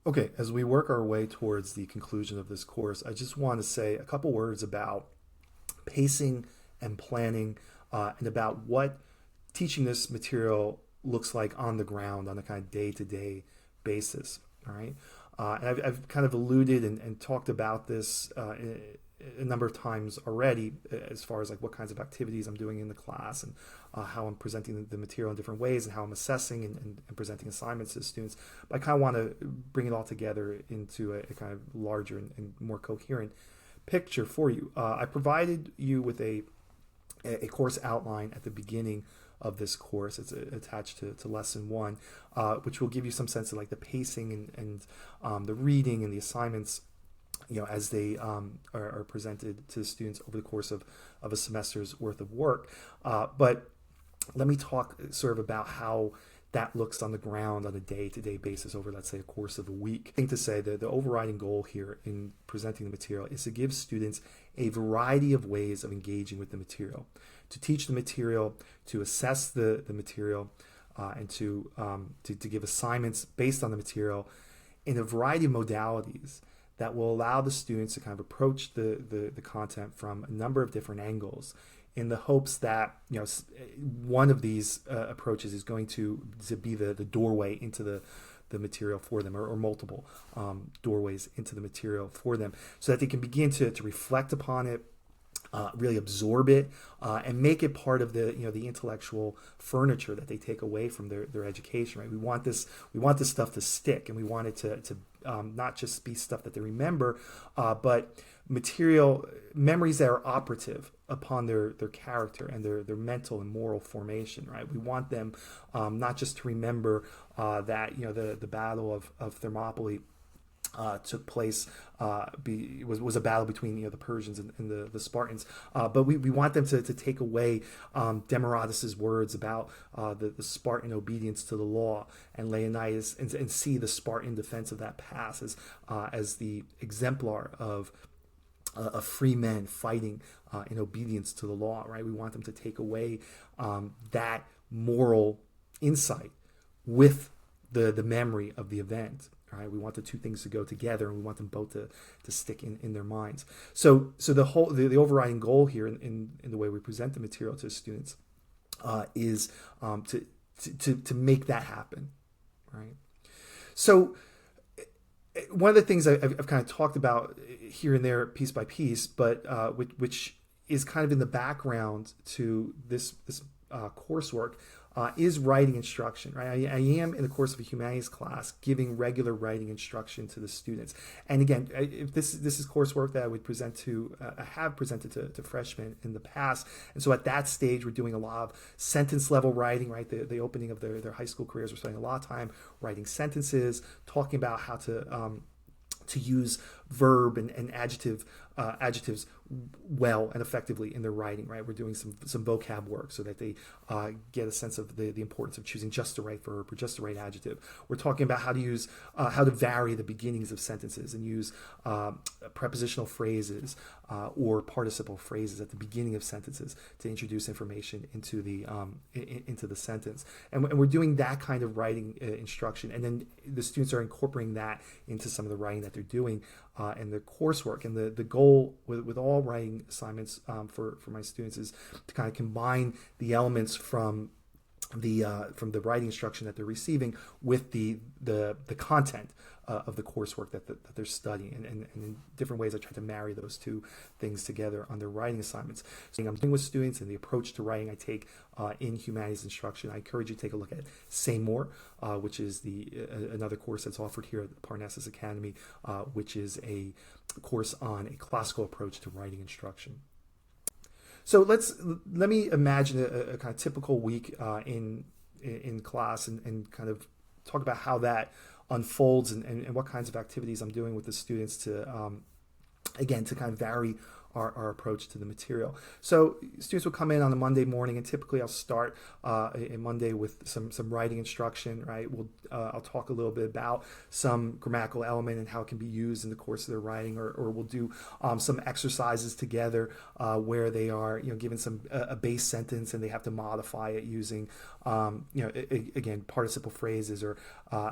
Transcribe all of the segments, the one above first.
Okay, as we work our way towards the conclusion of this course, I just want to say a couple words about pacing and planning, and about what teaching this material looks like on the ground on a kind of day-to-day basis. All right, and I've kind of alluded and talked about this a number of times already, as far as like what kinds of activities I'm doing in the class, and how I'm presenting the material in different ways, and how I'm assessing and presenting assignments to the students. But I kind of want to bring it all together into a kind of larger and more coherent picture for you. I provided you with a course outline at the beginning of this course. It's attached to lesson one, which will give you some sense of like the pacing and the reading and the assignments, as they are presented to the students over the course of a semester's worth of work. But let me talk sort of about how that looks on the ground on a day-to-day basis over, let's say, a course of a week. I think to say that the overriding goal here in presenting the material is to give students a variety of ways of engaging with the material, to teach the material, to assess the material, and to give assignments based on the material in a variety of modalities that will allow the students to kind of approach the content from a number of different angles, in the hopes that one of these approaches is going to be the doorway into the material for them, or multiple doorways into the material for them, so that they can begin to reflect upon it, really absorb it, and make it part of the intellectual furniture that they take away from their education. Right? We want this stuff to stick, and we want it to not just be stuff that they remember, but material memories that are operative upon their character and their mental and moral formation. Right? We want them not just to remember that the Battle of Thermopylae took place, was a battle between the Persians and the Spartans, but we want them to take away Demaratus's words about the Spartan obedience to the law, and Leonidas, and see the Spartan defense of that pass as the exemplar of free men fighting in obedience to the law. Right? We want them to take away that moral insight with the memory of the event. Right? We want the two things to go together, and we want them both to stick in their minds. So the overriding goal here in the way we present the material to students is to make that happen. Right? So one of the things I've kind of talked about here and there, piece by piece, but which is kind of in the background to this coursework, is writing instruction. Right? I am, in the course of a humanities class, giving regular writing instruction to the students. And again, if this is coursework that I would present to, I have presented to freshmen in the past. And so at that stage, we're doing a lot of sentence level writing. Right? The opening of their high school careers, we're spending a lot of time writing sentences, talking about how to use verb and adjectives well and effectively in their writing. Right? We're doing some vocab work so that they get a sense of the importance of choosing just the right verb or just the right adjective. We're talking about how to vary the beginnings of sentences and use prepositional phrases or participle phrases at the beginning of sentences to introduce information into the sentence. And we're doing that kind of writing instruction, and then the students are incorporating that into some of the writing that they're doing in their coursework. And the goal with all writing assignments for my students is to kind of combine the elements from the writing instruction that they're receiving with the content of the coursework that they're studying, and in different ways I try to marry those two things together on their writing assignments. So I'm doing with students, and the approach to writing I take in humanities instruction. I encourage you to take a look at Say More, which is another course that's offered here at Parnassus Academy, which is a course on a classical approach to writing instruction. So let me imagine a kind of typical week in class, and kind of talk about how that unfolds, and what kinds of activities I'm doing with the students to again, to kind of vary our approach to the material. So students will come in on a Monday morning, and typically I'll start a Monday with some writing instruction, right? I'll talk a little bit about some grammatical element and how it can be used in the course of their writing, or we'll do some exercises together where they are, given a base sentence and they have to modify it using, again, participle phrases or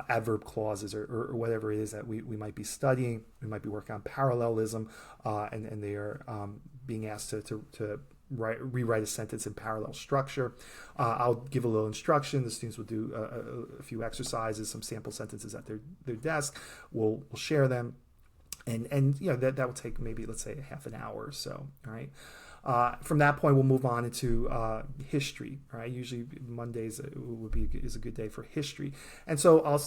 adverb clauses or whatever it is that we might be studying. We might be working on parallelism, and they are being asked to rewrite a sentence in parallel structure. I'll give a little instruction. The students will do a few exercises, some sample sentences at their desk. We'll share them. And that will take maybe, let's say, half an hour or so. All right. From that point, we'll move on into history. Right. Usually Mondays is a good day for history. And so I'll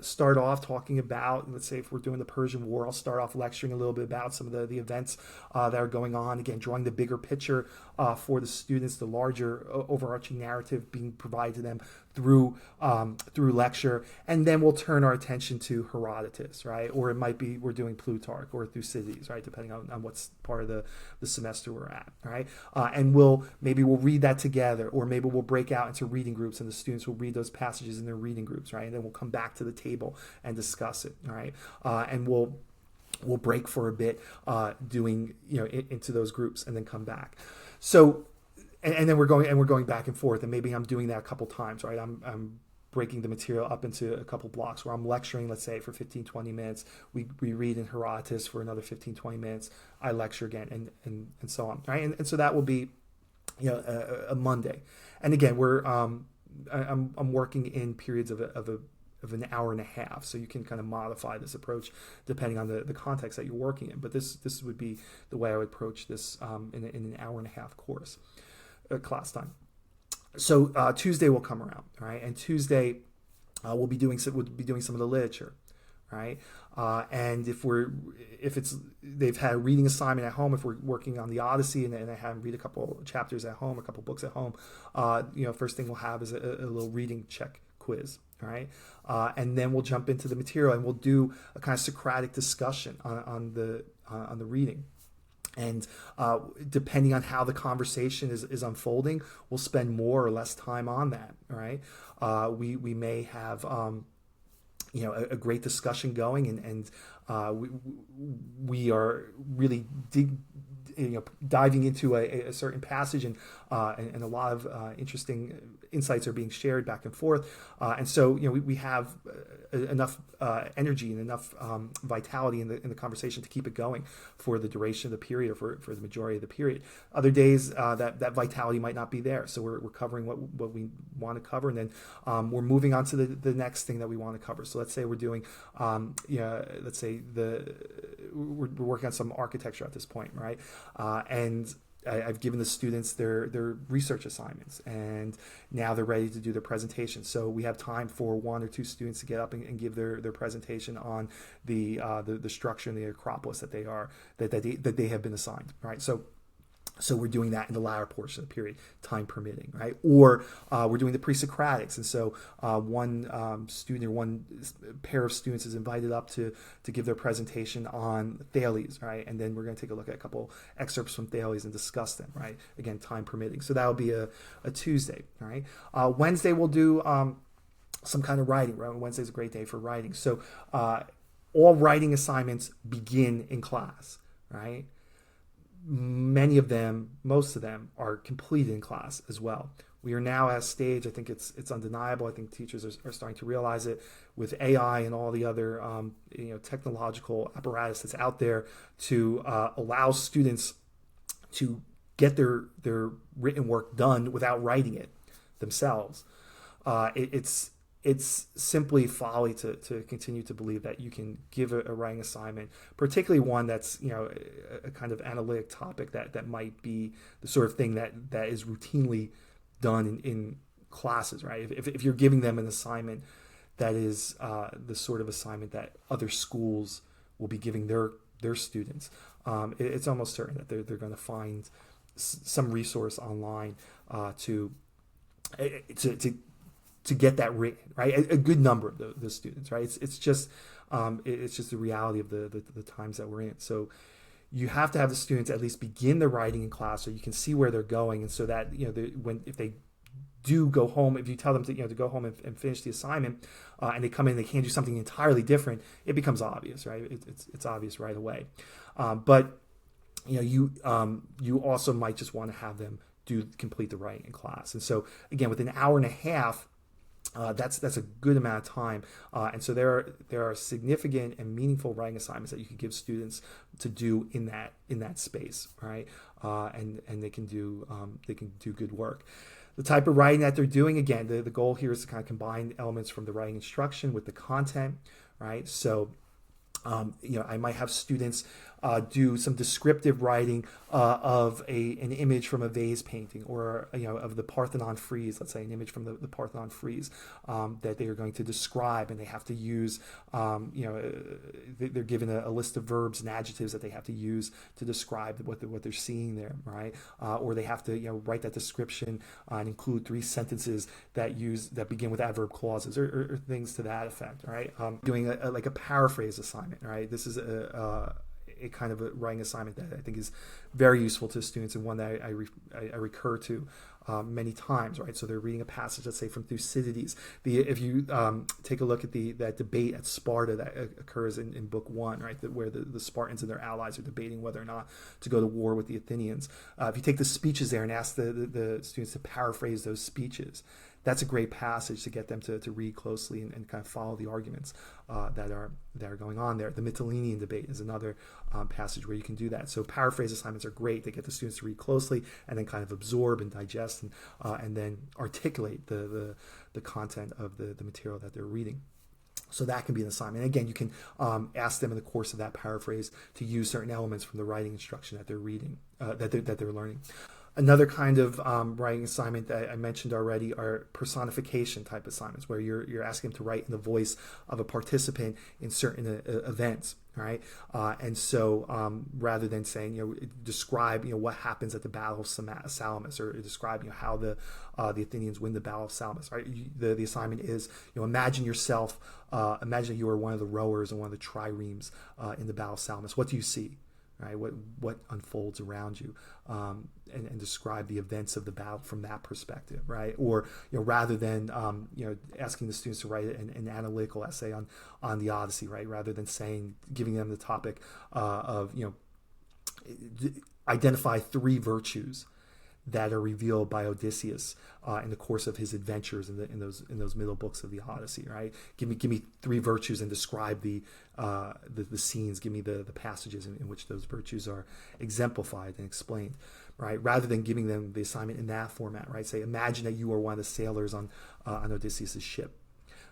start off talking about, let's say, if we're doing the Persian War, I'll start off lecturing a little bit about some of the events that are going on. Again, drawing the bigger picture for the students, the larger overarching narrative being provided to them through lecture, and then we'll turn our attention to Herodotus, right? Or it might be we're doing Plutarch or Thucydides, right? Depending on what's part of the semester we're at, right? And we'll read that together, or maybe we'll break out into reading groups, and the students will read those passages in their reading groups, right? And then we'll come back to the table and discuss it, all right? And we'll break for a bit, doing into those groups, and then come back. So. And then we're going back and forth, and maybe I'm doing that a couple times, right? I'm breaking the material up into a couple blocks where I'm lecturing, let's say, for 15, 20 minutes. We read in Herodotus for another 15, 20 minutes. I lecture again, and so on, right? And so that will be, a Monday. And again, I'm working in periods of an hour and a half, so you can kind of modify this approach depending on the context that you're working in. But this would be the way I would approach this in an hour and a half course. Class time. So Tuesday will come around, right? And Tuesday we'll be doing some of the literature, right? And if they've had a reading assignment at home, if we're working on the Odyssey and I have them read a couple chapters at home, a couple books at home, first thing we'll have is a little reading check quiz, all right? And then we'll jump into the material and we'll do a kind of Socratic discussion on the reading. And depending on how the conversation is unfolding, we'll spend more or less time on that. All right, we may have a great discussion going, and we are really diving into a certain passage, and a lot of interesting insights are being shared back and forth, and so we have enough energy and enough vitality in the conversation to keep it going for the duration of the period, or for the majority of the period. Other days that vitality might not be there, so we're covering what we want to cover, and then we're moving on to the next thing that we want to cover. So let's say we're doing let's say we're working on some architecture at this point, right? And I've given the students their research assignments, and now they're ready to do their presentation. So we have time for one or two students to get up and give their presentation on the structure and the Acropolis that they have been assigned, right? So we're doing that in the latter portion of the period, time permitting, right? Or we're doing the pre-Socratics, and so one student or one pair of students is invited up to give their presentation on Thales, right? And then we're going to take a look at a couple excerpts from Thales and discuss them, right? Again, time permitting. So that'll be a Tuesday, all right? Wednesday we'll do some kind of writing, right? Wednesday's a great day for writing. So all writing assignments begin in class, right? Many of them, most of them, are completed in class as well. We are now at a stage, I think it's undeniable. I think teachers are starting to realize it with AI and all the other technological apparatus that's out there to allow students to get their written work done without writing it themselves. It's simply folly to continue to believe that you can give a writing assignment, particularly one that's a kind of analytic topic that might be the sort of thing that is routinely done in classes, right? If you're giving them an assignment that is the sort of assignment that other schools will be giving their students, it's almost certain that they're going to find some resource online to get that written, right? A good number of the students, right? It's just the reality of the times that we're in. So you have to have the students at least begin the writing in class so you can see where they're going, and so that if they do go home, if you tell them to go home and finish the assignment, and they come in and they can't do something entirely different, it becomes obvious, right? It's obvious right away. But you also might just want to have them complete the writing in class, and so again, with an hour and a half. That's a good amount of time, and so there are significant and meaningful writing assignments that you can give students to do in that space, right? And they can do good work. The type of writing that they're doing, again, the goal here is to kind of combine elements from the writing instruction with the content, right? So I might have students do some descriptive writing of an image from a vase painting, or of the Parthenon frieze. Let's say an image from the Parthenon frieze that they are going to describe, and they have to use. They're given a list of verbs and adjectives that they have to use to describe what they're seeing there, right? Or they have to write that description and include 3 sentences that begin with adverb clauses or things to that effect, right? Doing like a paraphrase assignment, right? This is a kind of a writing assignment that I think is very useful to students, and one that I recur to many times, right? So they're reading a passage, let's say from Thucydides. If you take a look at that debate at Sparta that occurs in Book 1, right, where the Spartans and their allies are debating whether or not to go to war with the Athenians. If you take the speeches there and ask the students to paraphrase those speeches, that's a great passage to get them to read closely and kind of follow the arguments that are going on there. The Mytilenean debate is another passage where you can do that. So paraphrase assignments are great. They get the students to read closely and then kind of absorb and digest and then articulate the content of the material that they're reading. So that can be an assignment. And again, you can ask them in the course of that paraphrase to use certain elements from the writing instruction that they're reading, that they're learning. Another kind of writing assignment that I mentioned already are personification type assignments, where you're asking them to write in the voice of a participant in certain events, right? And so rather than saying, describe, what happens at the Battle of Salamis, or describe, how the Athenians win the Battle of Salamis, right? The assignment is, imagine yourself, imagine that you are one of the rowers and one of the triremes in the Battle of Salamis. What do you see? Right, what unfolds around you, and describe the events of the battle from that perspective, right? Or rather than asking the students to write an analytical essay on the Odyssey, right? Rather than giving them the topic of identify 3 virtues that are revealed by Odysseus in the course of his adventures in those middle books of the Odyssey, right? Give me 3 virtues and describe the scenes. Give me the passages in which those virtues are exemplified and explained, right? Rather than giving them the assignment in that format, right? Say, imagine that you are one of the sailors on Odysseus' ship,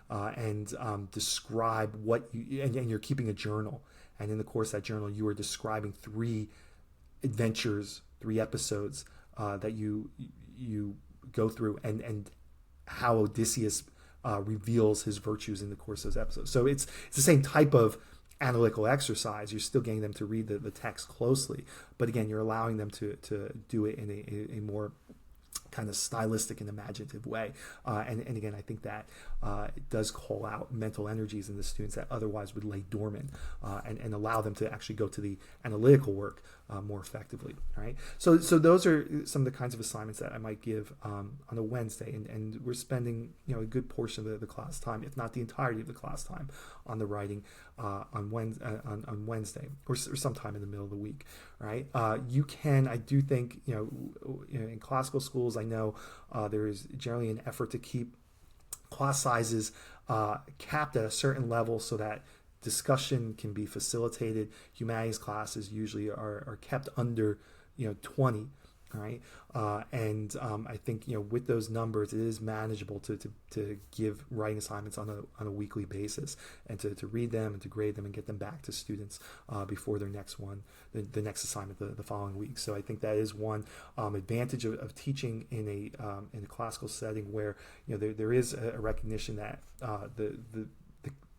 and describe what and you're keeping a journal, and in the course of that journal, you are describing 3 adventures, 3 episodes that you go through, and how Odysseus reveals his virtues in the course of those episodes. So it's the same type of analytical exercise. You're still getting them to read the text closely, but again, you're allowing them to do it in a more kind of stylistic and imaginative way. And again, I think that it does call out mental energies in the students that otherwise would lay dormant, and allow them to actually go to the analytical work more effectively. Right. So those are some of the kinds of assignments that I might give on a Wednesday, and we're spending a good portion of the class time, if not the entirety of the class time, on the writing on Wednesday or sometime in the middle of the week. Right. You can, I do think, in classical schools, I know there is generally an effort to keep class sizes capped at a certain level so that discussion can be facilitated. Humanities classes usually are kept under 20, right? And I think with those numbers, it is manageable to give writing assignments on a weekly basis, and to read them and to grade them and get them back to students before their next one, the next assignment the following week. So I think that is one advantage of teaching in a classical setting, where there is a recognition that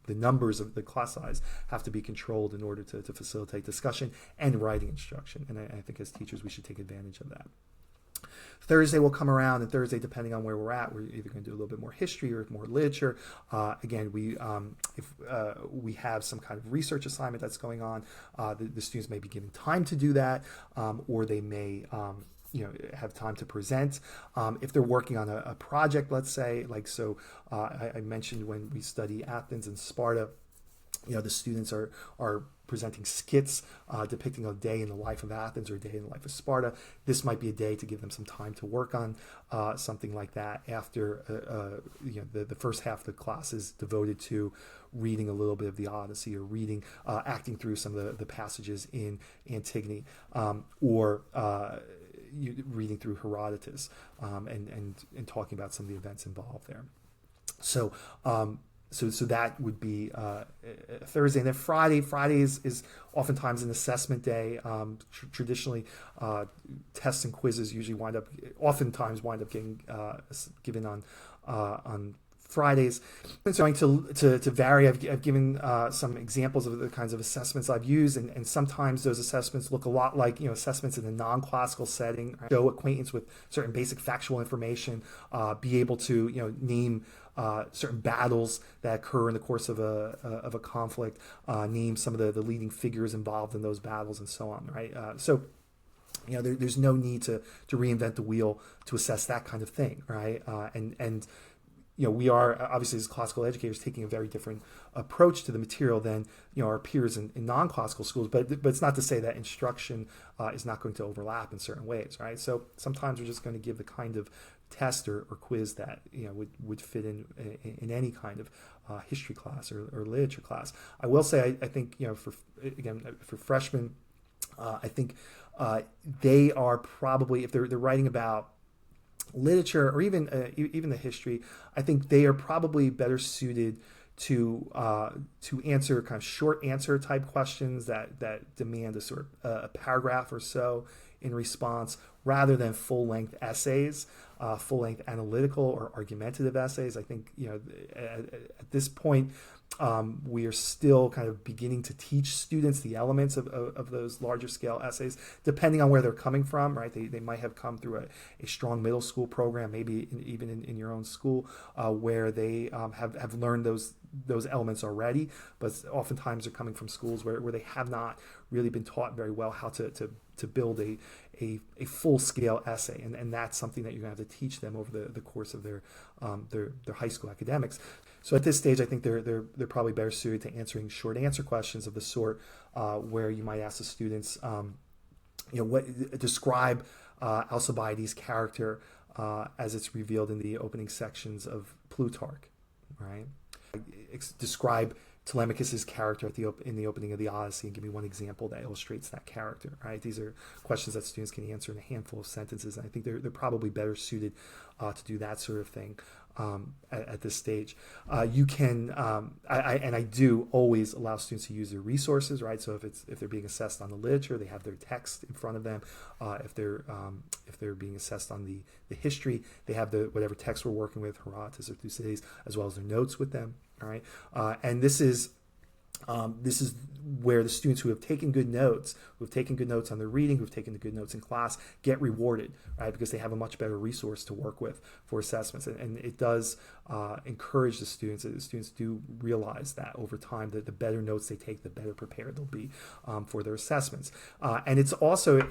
the numbers of the class size have to be controlled in order to facilitate discussion and writing instruction. And I think as teachers, we should take advantage of that. Thursday will come around, and Thursday, depending on where we're at, we're either going to do a little bit more history or more literature. Again, if we have some kind of research assignment that's going on, the students may be given time to do that, or they may have time to present. If they're working on a project, let's say, I mentioned when we study Athens and Sparta, the students are presenting skits depicting a day in the life of Athens or a day in the life of Sparta. This might be a day to give them some time to work on something like that after the first half of the class is devoted to reading a little bit of the Odyssey or acting through some of the passages in Antigone, or reading through Herodotus, and talking about some of the events involved there. So that would be Thursday. And then Friday is oftentimes an assessment day. Traditionally, tests and quizzes oftentimes wind up getting given on Fridays. It's going to vary. I've given some examples of the kinds of assessments I've used, and sometimes those assessments look a lot like assessments in a non-classical setting. Right? Show acquaintance with certain basic factual information, be able to name certain battles that occur in the course of a conflict, name some of the leading figures involved in those battles, and so on. Right. There's no need to reinvent the wheel to assess that kind of thing. Right. And we are obviously, as classical educators, taking a very different approach to the material than our peers in non-classical schools. But it's not to say that instruction is not going to overlap in certain ways, right? So sometimes we're just going to give the kind of test or quiz that would fit in any kind of history class or literature class. I will say I think for freshmen, I think they are probably, if they're writing about literature or even the history, I think they are probably better suited to answer kind of short answer type questions that demand a sort of a paragraph or so in response, rather than full-length essays, full-length analytical or argumentative essays. I think at this point, we are still kind of beginning to teach students the elements of those larger scale essays, depending on where they're coming from, right? They might have come through a strong middle school program, maybe even in your own school, where they have learned those elements already, but oftentimes they're coming from schools where they have not really been taught very well how to build a full-scale essay, and that's something that you're going to have to teach them over the course of their high school academics. So at this stage, I think they're probably better suited to answering short answer questions of the sort where you might ask the students, describe Alcibiades' character as it's revealed in the opening sections of Plutarch, right? Describe Telemachus's character in the opening of the Odyssey, and give me one example that illustrates that character. Right? These are questions that students can answer in a handful of sentences, and I think they're probably better suited to do that sort of thing at this stage. You can, I do always allow students to use their resources. Right? So if they're being assessed on the literature, they have their text in front of them. If they're being assessed on the history, they have whatever text we're working with, Herodotus or Thucydides, as well as their notes with them. All right, and this is where the students who have taken good notes on their reading, who've taken the good notes in class, get rewarded, right? Because they have a much better resource to work with for assessments, and it does encourage the students. The students do realize that over time, that the better notes they take, the better prepared they'll be for their assessments, and it's also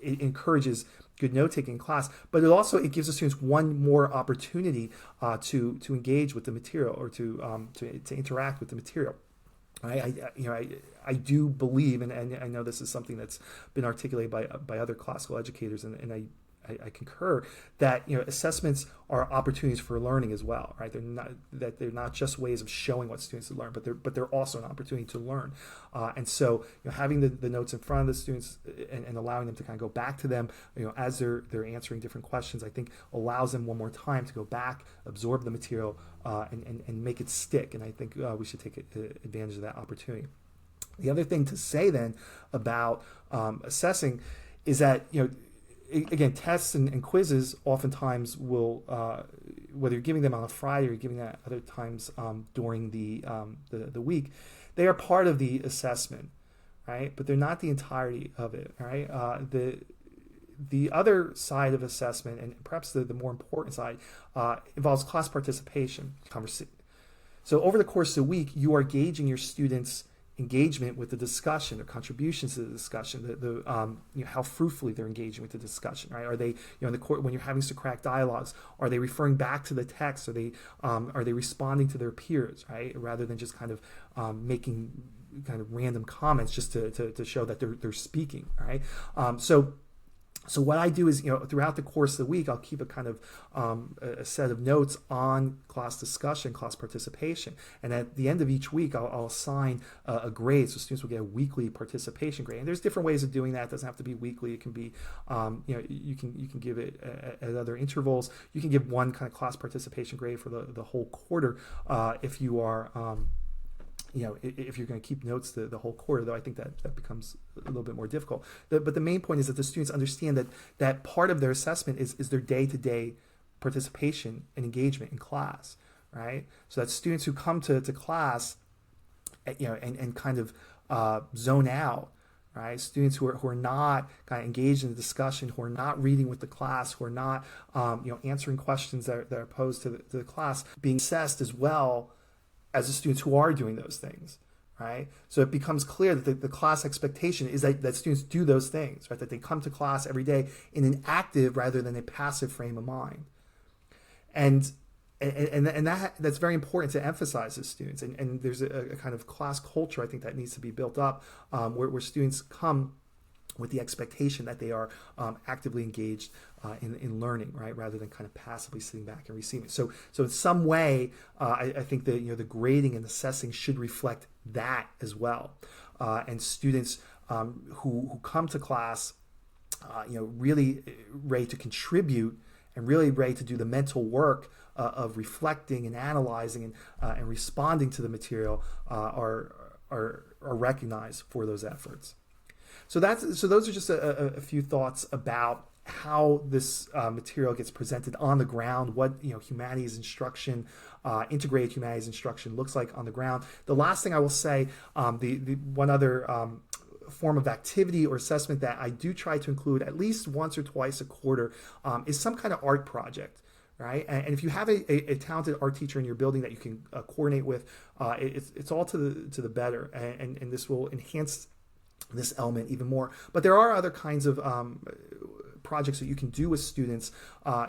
it encourages good note-taking in class, but it gives the students one more opportunity to engage with the material, or to interact with the material. I do believe, and I know this is something that's been articulated by other classical educators, and I concur that assessments are opportunities for learning as well, right? They're not just ways of showing what students have learned, but they're also an opportunity to learn. And so having the notes in front of the students and allowing them to kind of go back to them, as they're answering different questions, I think allows them one more time to go back, absorb the material, and make it stick. And I think we should take advantage of that opportunity. The other thing to say then about assessing is that again, tests and quizzes oftentimes will, whether you're giving them on a Friday or you're giving them at other times during the week, they are part of the assessment, right? But they're not the entirety of it, right? the other side of assessment, and perhaps the more important side, involves class participation. So over the course of the week, you are gauging your students' engagement with the discussion, their contributions to the discussion, how fruitfully they're engaging with the discussion, right? Are they, in the court, when you're having Socratic dialogues, are they referring back to the text? Are they responding to their peers, right? Rather than just kind of making kind of random comments just to show that they're speaking, right? So what I do is, throughout the course of the week, I'll keep a kind of a set of notes on class discussion, class participation. And at the end of each week, I'll assign a grade. So students will get a weekly participation grade. And there's different ways of doing that. It doesn't have to be weekly. It can be, you can give it at other intervals. You can give one kind of class participation grade for the whole quarter if you are... if you're going to keep notes the whole quarter, though I think that becomes a little bit more difficult. But the main point is that the students understand that part of their assessment is their day-to-day participation and engagement in class, right? So that students who come to class, and kind of zone out, right? Students who are not kind of engaged in the discussion, who are not reading with the class, who are not answering questions that are posed to the class, being assessed as well as the students who are doing those things, right? So it becomes clear that the class expectation is that students do those things, right? That they come to class every day in an active rather than a passive frame of mind. And that's very important to emphasize to students. And there's a kind of class culture, I think, that needs to be built up where students come with the expectation that they are actively engaged in learning, right, rather than kind of passively sitting back and receiving. So in some way, I think that the grading and assessing should reflect that as well. And students who come to class, really ready to contribute and really ready to do the mental work of reflecting and analyzing and responding to the material are recognized for those efforts. So those are just a few thoughts about how this material gets presented on the ground, what humanities instruction, integrated humanities instruction looks like on the ground. The last thing I will say, the one other form of activity or assessment that I do try to include at least once or twice a quarter is some kind of art project. Right, and if you have a talented art teacher in your building that you can coordinate with, it's all to the better, and this will enhance this element even more. But there are other kinds of projects that you can do with students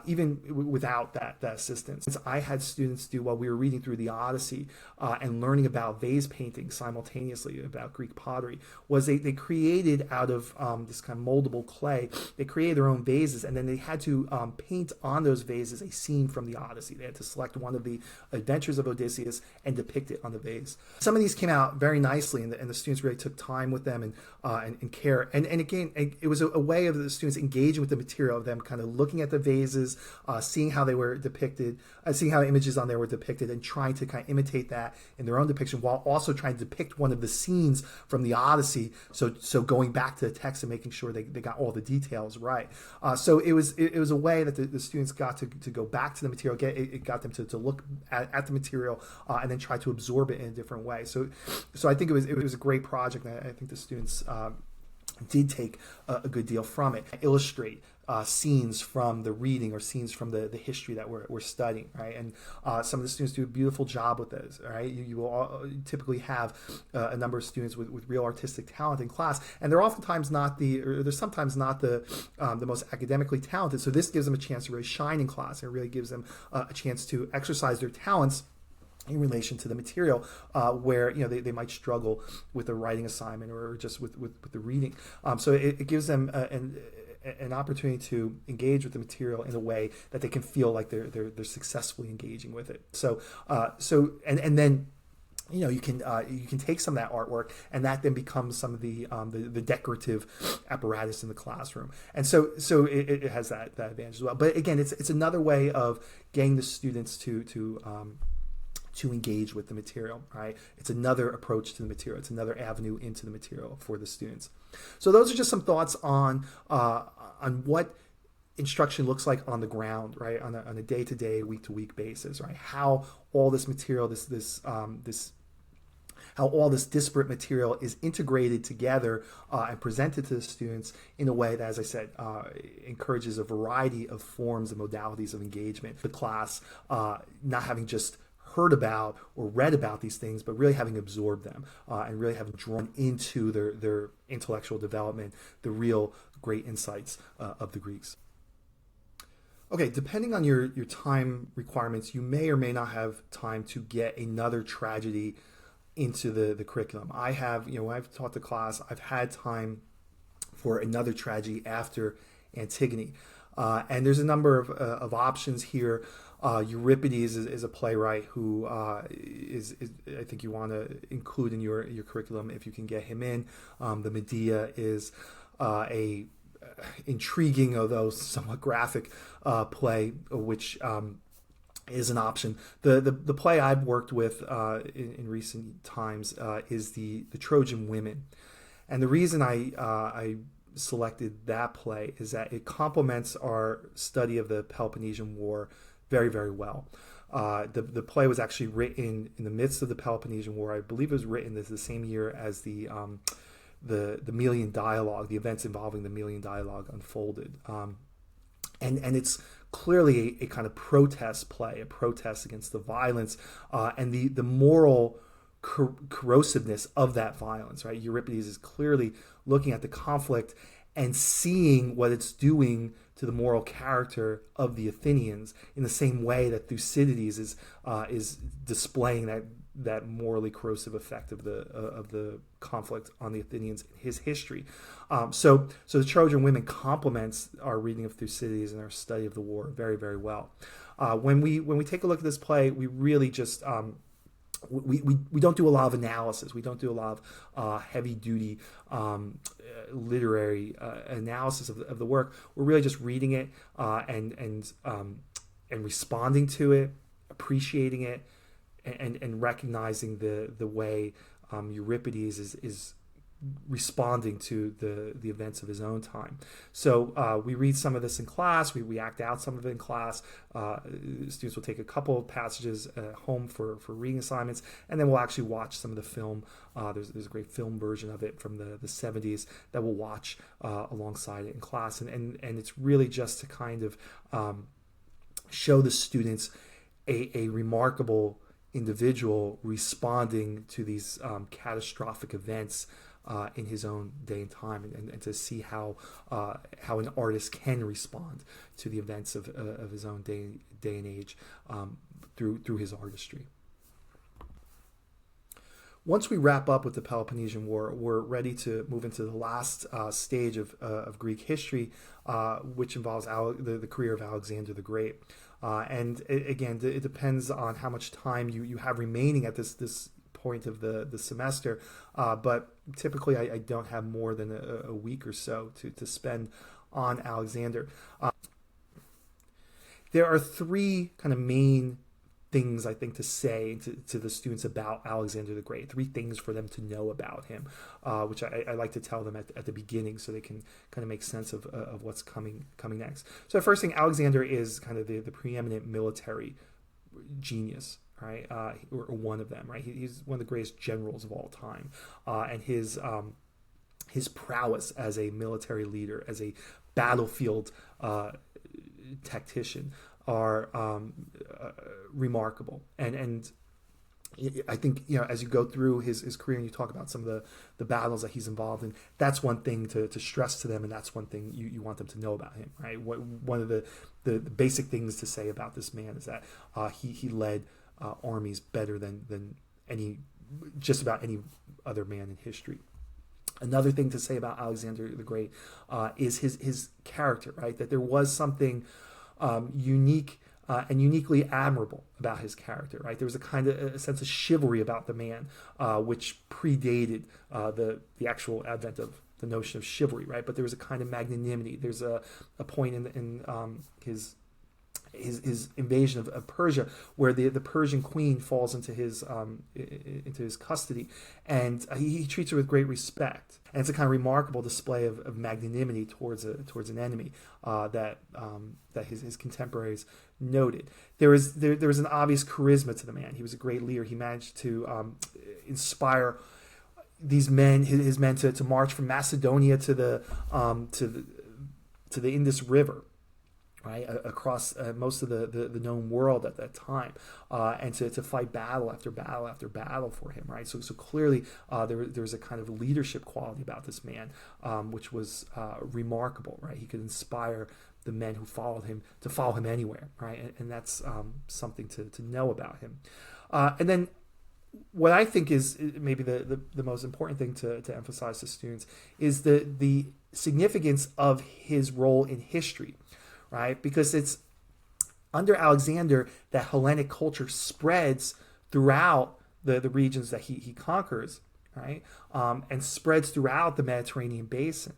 even without that assistance. I had students do while we were reading through the Odyssey and learning about vase painting simultaneously, about Greek pottery, was they created out of this kind of moldable clay, they created their own vases, and then they had to paint on those vases a scene from the Odyssey. They had to select one of the adventures of Odysseus and depict it on the vase. Some of these came out very nicely, and the students really took time with them and care. And again, it was a way of the students engaging with the material, of them kind of looking at the vases, seeing how they were depicted, seeing how images on there were depicted, and trying to kind of imitate that in their own depiction, while also trying to depict one of the scenes from the Odyssey. So going back to the text and making sure they got all the details right. So it was a way that the students got to go back to the material. It got them to look at the material and then try to absorb it in a different way. So I think it was a great project, and I think the students did take a good deal from it. Illustrate scenes from the reading or scenes from the history that we're studying, right? And some of the students do a beautiful job with this, right? You will typically have a number of students with real artistic talent in class, and they're oftentimes they're sometimes not the most academically talented. So this gives them a chance to really shine in class, and it really gives them a chance to exercise their talents in relation to the material, where they might struggle with a writing assignment or just with the reading. So it gives them an opportunity to engage with the material in a way that they can feel like they're successfully engaging with it. So and then you can take some of that artwork, and that then becomes some of the decorative apparatus in the classroom. And so it has that advantage as well. But again, it's another way of getting the students to engage with the material, right? It's another approach to the material. It's another avenue into the material for the students. So those are just some thoughts on what instruction looks like on the ground, right? On a day-to-day, week-to-week basis, right? How all this material, this how all this disparate material is integrated together and presented to the students in a way that, as I said, encourages a variety of forms and modalities of engagement. The class not having just heard about or read about these things, but really having absorbed them and really having drawn into their intellectual development the real great insights of the Greeks. Okay, depending on your time requirements, you may or may not have time to get another tragedy into the curriculum. I have, when I've taught the class, I've had time for another tragedy after Antigone. And there's a number of options here. Euripides is a playwright who is I think you want to include in your curriculum if you can get him in. The Medea is a intriguing, although somewhat graphic, play, which is an option. The play I've worked with in recent times is the Trojan Women, and the reason I selected that play is that it complements our study of the Peloponnesian War very, very well. The play was actually written in the midst of the Peloponnesian War. I believe it was written the same year as the Melian dialogue, the events involving the Melian dialogue unfolded. And it's clearly a kind of protest play, a protest against the violence and the moral corrosiveness of that violence, right? Euripides is clearly looking at the conflict and seeing what it's doing to the moral character of the Athenians in the same way that Thucydides is displaying that morally corrosive effect of the conflict on the Athenians in his history. So the Trojan Women complements our reading of Thucydides and our study of the war very, very well. When we take a look at this play, we really just we don't do a lot of analysis. We don't do a lot of heavy duty literary analysis of the work. We're really just reading it and responding to it, appreciating it, and recognizing the way Euripides is responding to the events of his own time. So we read some of this in class, we act out some of it in class. Students will take a couple of passages home for reading assignments, and then we'll actually watch some of the film. There's a great film version of it from the 70s that we'll watch alongside it in class. And it's really just to kind of show the students a remarkable individual responding to these catastrophic events in his own day and time, and to see how an artist can respond to the events of his own day and age through his artistry. Once we wrap up with the Peloponnesian War, we're ready to move into the last stage of Greek history, which involves the career of Alexander the Great. And again, it depends on how much time you have remaining at this point of the semester, but typically I don't have more than a week or so to spend on Alexander. There are three kind of main things I think to say to the students about Alexander the Great, three things for them to know about him, which I like to tell them at the beginning so they can kind of make sense of what's coming next. So the first thing, Alexander is kind of the preeminent military genius, right? Or one of them, right? He's one of the greatest generals of all time, and his prowess as a military leader, as a battlefield tactician, are remarkable. And I think, as you go through his career and you talk about some of the battles that he's involved in, that's one thing to stress to them, and that's one thing you want them to know about him, right? One of the basic things to say about this man is that he led armies better than just about any other man in history. Another thing to say about Alexander the Great is his character, right? That there was something unique and uniquely admirable about his character, right? There was a sense of chivalry about the man, which predated the actual advent of the notion of chivalry, right? But there was a kind of magnanimity. There's a point in his invasion of Persia, where the Persian queen falls into his custody, and he treats her with great respect. And it's a kind of remarkable display of magnanimity towards an enemy that his contemporaries noted. There was an obvious charisma to the man. He was a great leader. He managed to inspire these men, his men, to march from Macedonia to the Indus River, right, across most of the known world at that time, and to fight battle after battle after battle for him, right? So clearly there was a kind of leadership quality about this man, which was remarkable, right? He could inspire the men who followed him to follow him anywhere, right? And that's something to know about him. And then what I think is maybe the most important thing to emphasize to students is the significance of his role in history, right? Because it's under Alexander that Hellenic culture spreads throughout the regions that he conquers, right? And spreads throughout the Mediterranean basin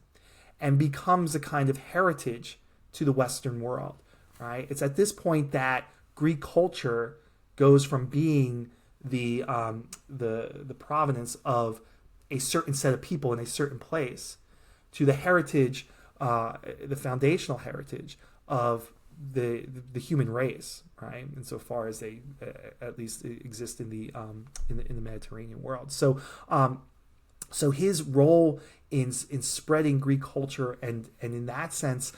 and becomes a kind of heritage to the Western world, right? It's at this point that Greek culture goes from being the provenance of a certain set of people in a certain place to the heritage, the foundational heritage of the human race, right? Insofar as they at least exist in the Mediterranean world. So his role in spreading Greek culture and in that sense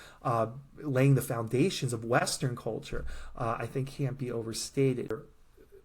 laying the foundations of Western culture, I think can't be overstated.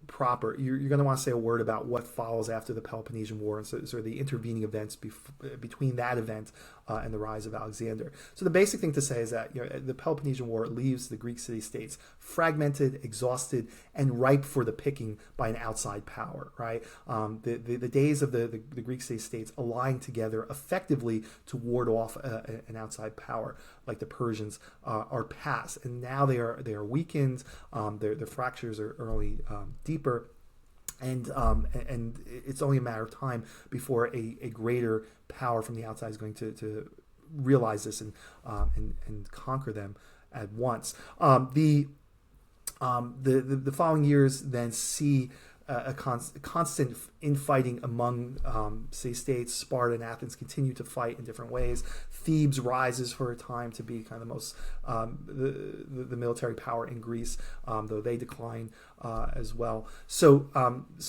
Proper. You're going to want to say a word about what follows after the Peloponnesian War and sort of the intervening events between that event and the rise of Alexander. So the basic thing to say is that the Peloponnesian War leaves the Greek city-states fragmented, exhausted, and ripe for the picking by an outside power. Right? The days of the Greek city-states allying together effectively to ward off an outside power like the Persians are past, and now they are weakened. Their fractures are only deeper, and it's only a matter of time before a greater power from the outside is going to realize this and conquer them at once. The following years then see a constant infighting among city-states. Sparta and Athens continue to fight in different ways. Thebes rises for a time to be kind of the most the military power in Greece, though they decline as well. So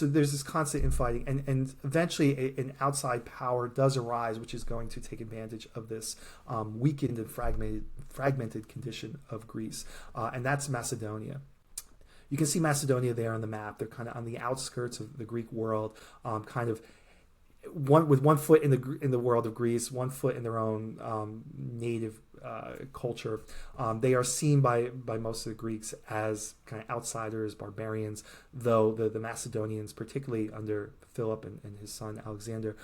there's this constant infighting, and eventually an outside power does arise, which is going to take advantage of this weakened and fragmented condition of Greece, and that's Macedonia. You can see Macedonia there on the map. They're kind of on the outskirts of the Greek world, kind of with one foot in the world of Greece, one foot in their own native culture. They are seen by most of the Greeks as kind of outsiders, barbarians, though the Macedonians, particularly under Philip and his son Alexander,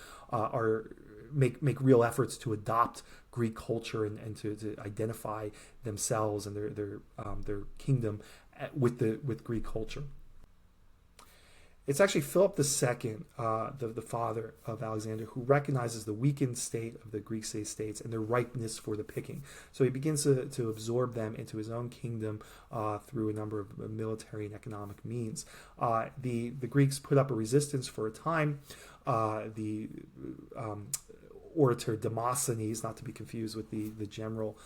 make real efforts to adopt Greek culture and to identify themselves and their kingdom with Greek culture. It's actually Philip II, the father of Alexander, who recognizes the weakened state of the Greek city-states and their ripeness for the picking. So he begins to absorb them into his own kingdom through a number of military and economic means. The Greeks put up a resistance for a time. The orator Demosthenes, not to be confused with the general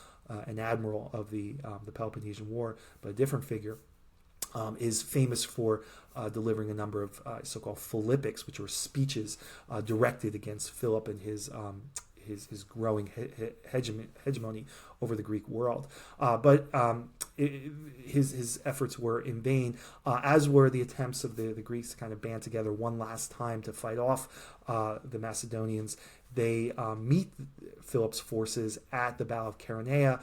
and admiral of the Peloponnesian War, but a different figure, is famous for delivering a number of so-called philippics, which were speeches directed against Philip and his growing hegemony over the Greek world. But his efforts were in vain, as were the attempts of the Greeks to kind of band together one last time to fight off the Macedonians. They meet Philip's forces at the Battle of Chaeronea,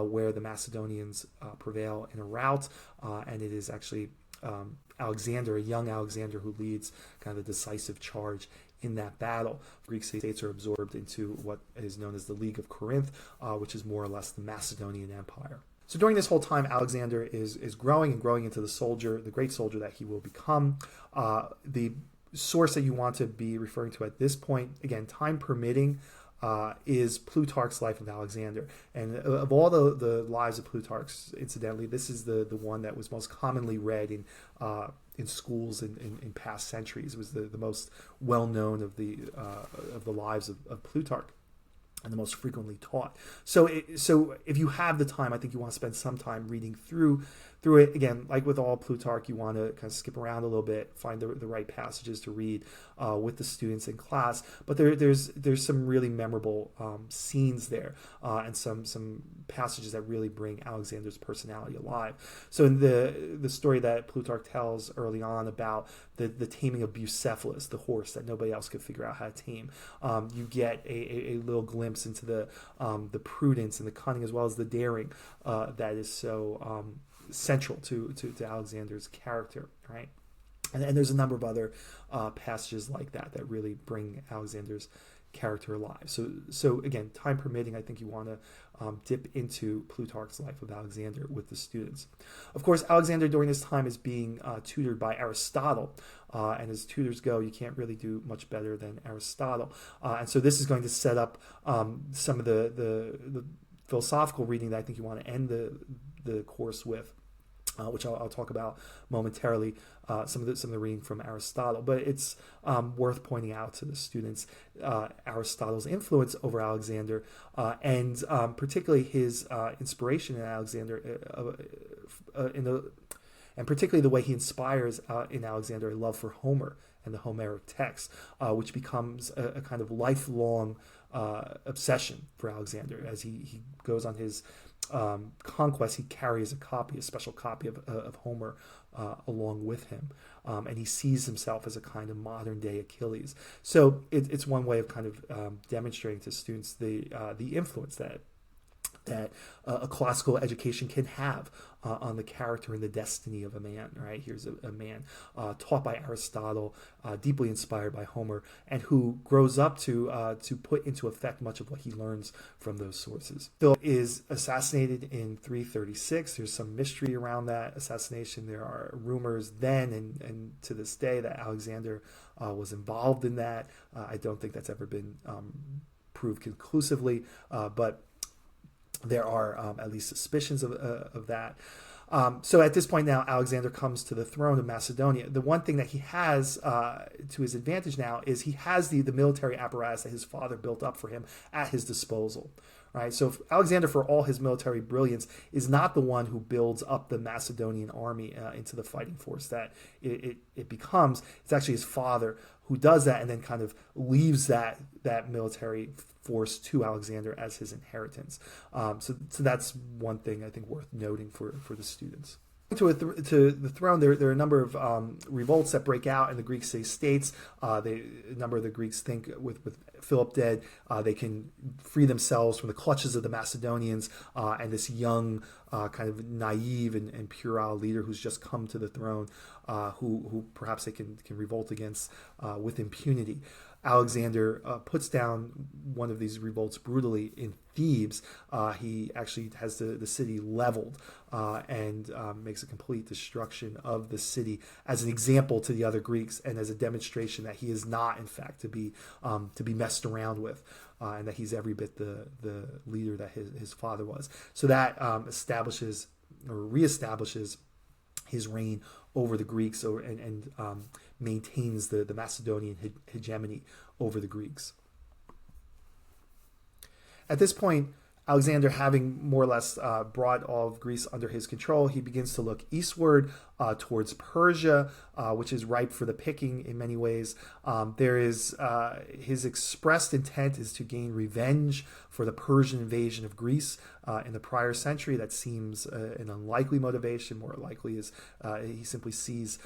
where the Macedonians prevail in a rout, and it is actually Alexander, a young Alexander, who leads kind of the decisive charge in that battle. Greek states are absorbed into what is known as the League of Corinth, which is more or less the Macedonian Empire. So during this whole time, Alexander is growing and growing into the great soldier that he will become. The source that you want to be referring to at this point, again, time permitting, is Plutarch's Life of Alexander. And of all the lives of Plutarch, incidentally, this is the one that was most commonly read in schools in past centuries. It was the most well known of the lives of Plutarch, and the most frequently taught. So if you have the time, I think you want to spend some time reading through it. Again, like with all Plutarch, you want to kind of skip around a little bit, find the right passages to read with the students in class. But there's some really memorable scenes there, and some passages that really bring Alexander's personality alive. So in the story that Plutarch tells early on about the taming of Bucephalus, the horse that nobody else could figure out how to tame, you get a little glimpse into the prudence and the cunning, as well as the daring that is so central to Alexander's character, right? And there's a number of other passages like that really bring Alexander's character alive. So again, time permitting, I think you want to dip into Plutarch's Life of Alexander with the students. Of course, Alexander during this time is being tutored by Aristotle, and as tutors go, you can't really do much better than Aristotle. And so this is going to set up some of the philosophical reading that I think you want to end the course with, which I'll talk about momentarily, some of the reading from Aristotle. But it's worth pointing out to the students Aristotle's influence over Alexander, and particularly his inspiration in Alexander, and particularly the way he inspires in Alexander a love for Homer and the Homeric text, which becomes a kind of lifelong obsession for Alexander. As he goes on his conquest, he carries a special copy of Homer along with him, and he sees himself as a kind of modern day Achilles. So it's one way of kind of demonstrating to students the influence that a classical education can have on the character and the destiny of a man. Right? Here's a man taught by Aristotle, deeply inspired by Homer, and who grows up to put into effect much of what he learns from those sources. Philip is assassinated in 336. There's some mystery around that assassination. There are rumors then and to this day that Alexander was involved in that. I don't think that's ever been proved conclusively, but there are at least suspicions of that. So at this point now, Alexander comes to the throne of Macedonia. The one thing that he has to his advantage now is he has the military apparatus that his father built up for him at his disposal. Right? So Alexander, for all his military brilliance, is not the one who builds up the Macedonian army into the fighting force that it becomes. It's actually his father who does that, and then kind of leaves that military force to Alexander as his inheritance. So that's one thing I think worth noting for the students. To the throne, there are a number of revolts that break out in the Greek city-states. A number of the Greeks think with Philip dead, they can free themselves from the clutches of the Macedonians and this young, kind of naive and puerile leader who's just come to the throne, who perhaps they can revolt against with impunity. Alexander puts down one of these revolts brutally in Thebes. He actually has the city leveled and makes a complete destruction of the city as an example to the other Greeks and as a demonstration that he is not, in fact, to be messed around with, and that he's every bit the leader that his father was. So that establishes or reestablishes his reign over the Greeks and maintains the Macedonian hegemony over the Greeks. At this point, Alexander, having more or less brought all of Greece under his control, he begins to look eastward towards Persia, which is ripe for the picking in many ways. There is his expressed intent is to gain revenge for the Persian invasion of Greece in the prior century. That seems an unlikely motivation. More likely is he simply sees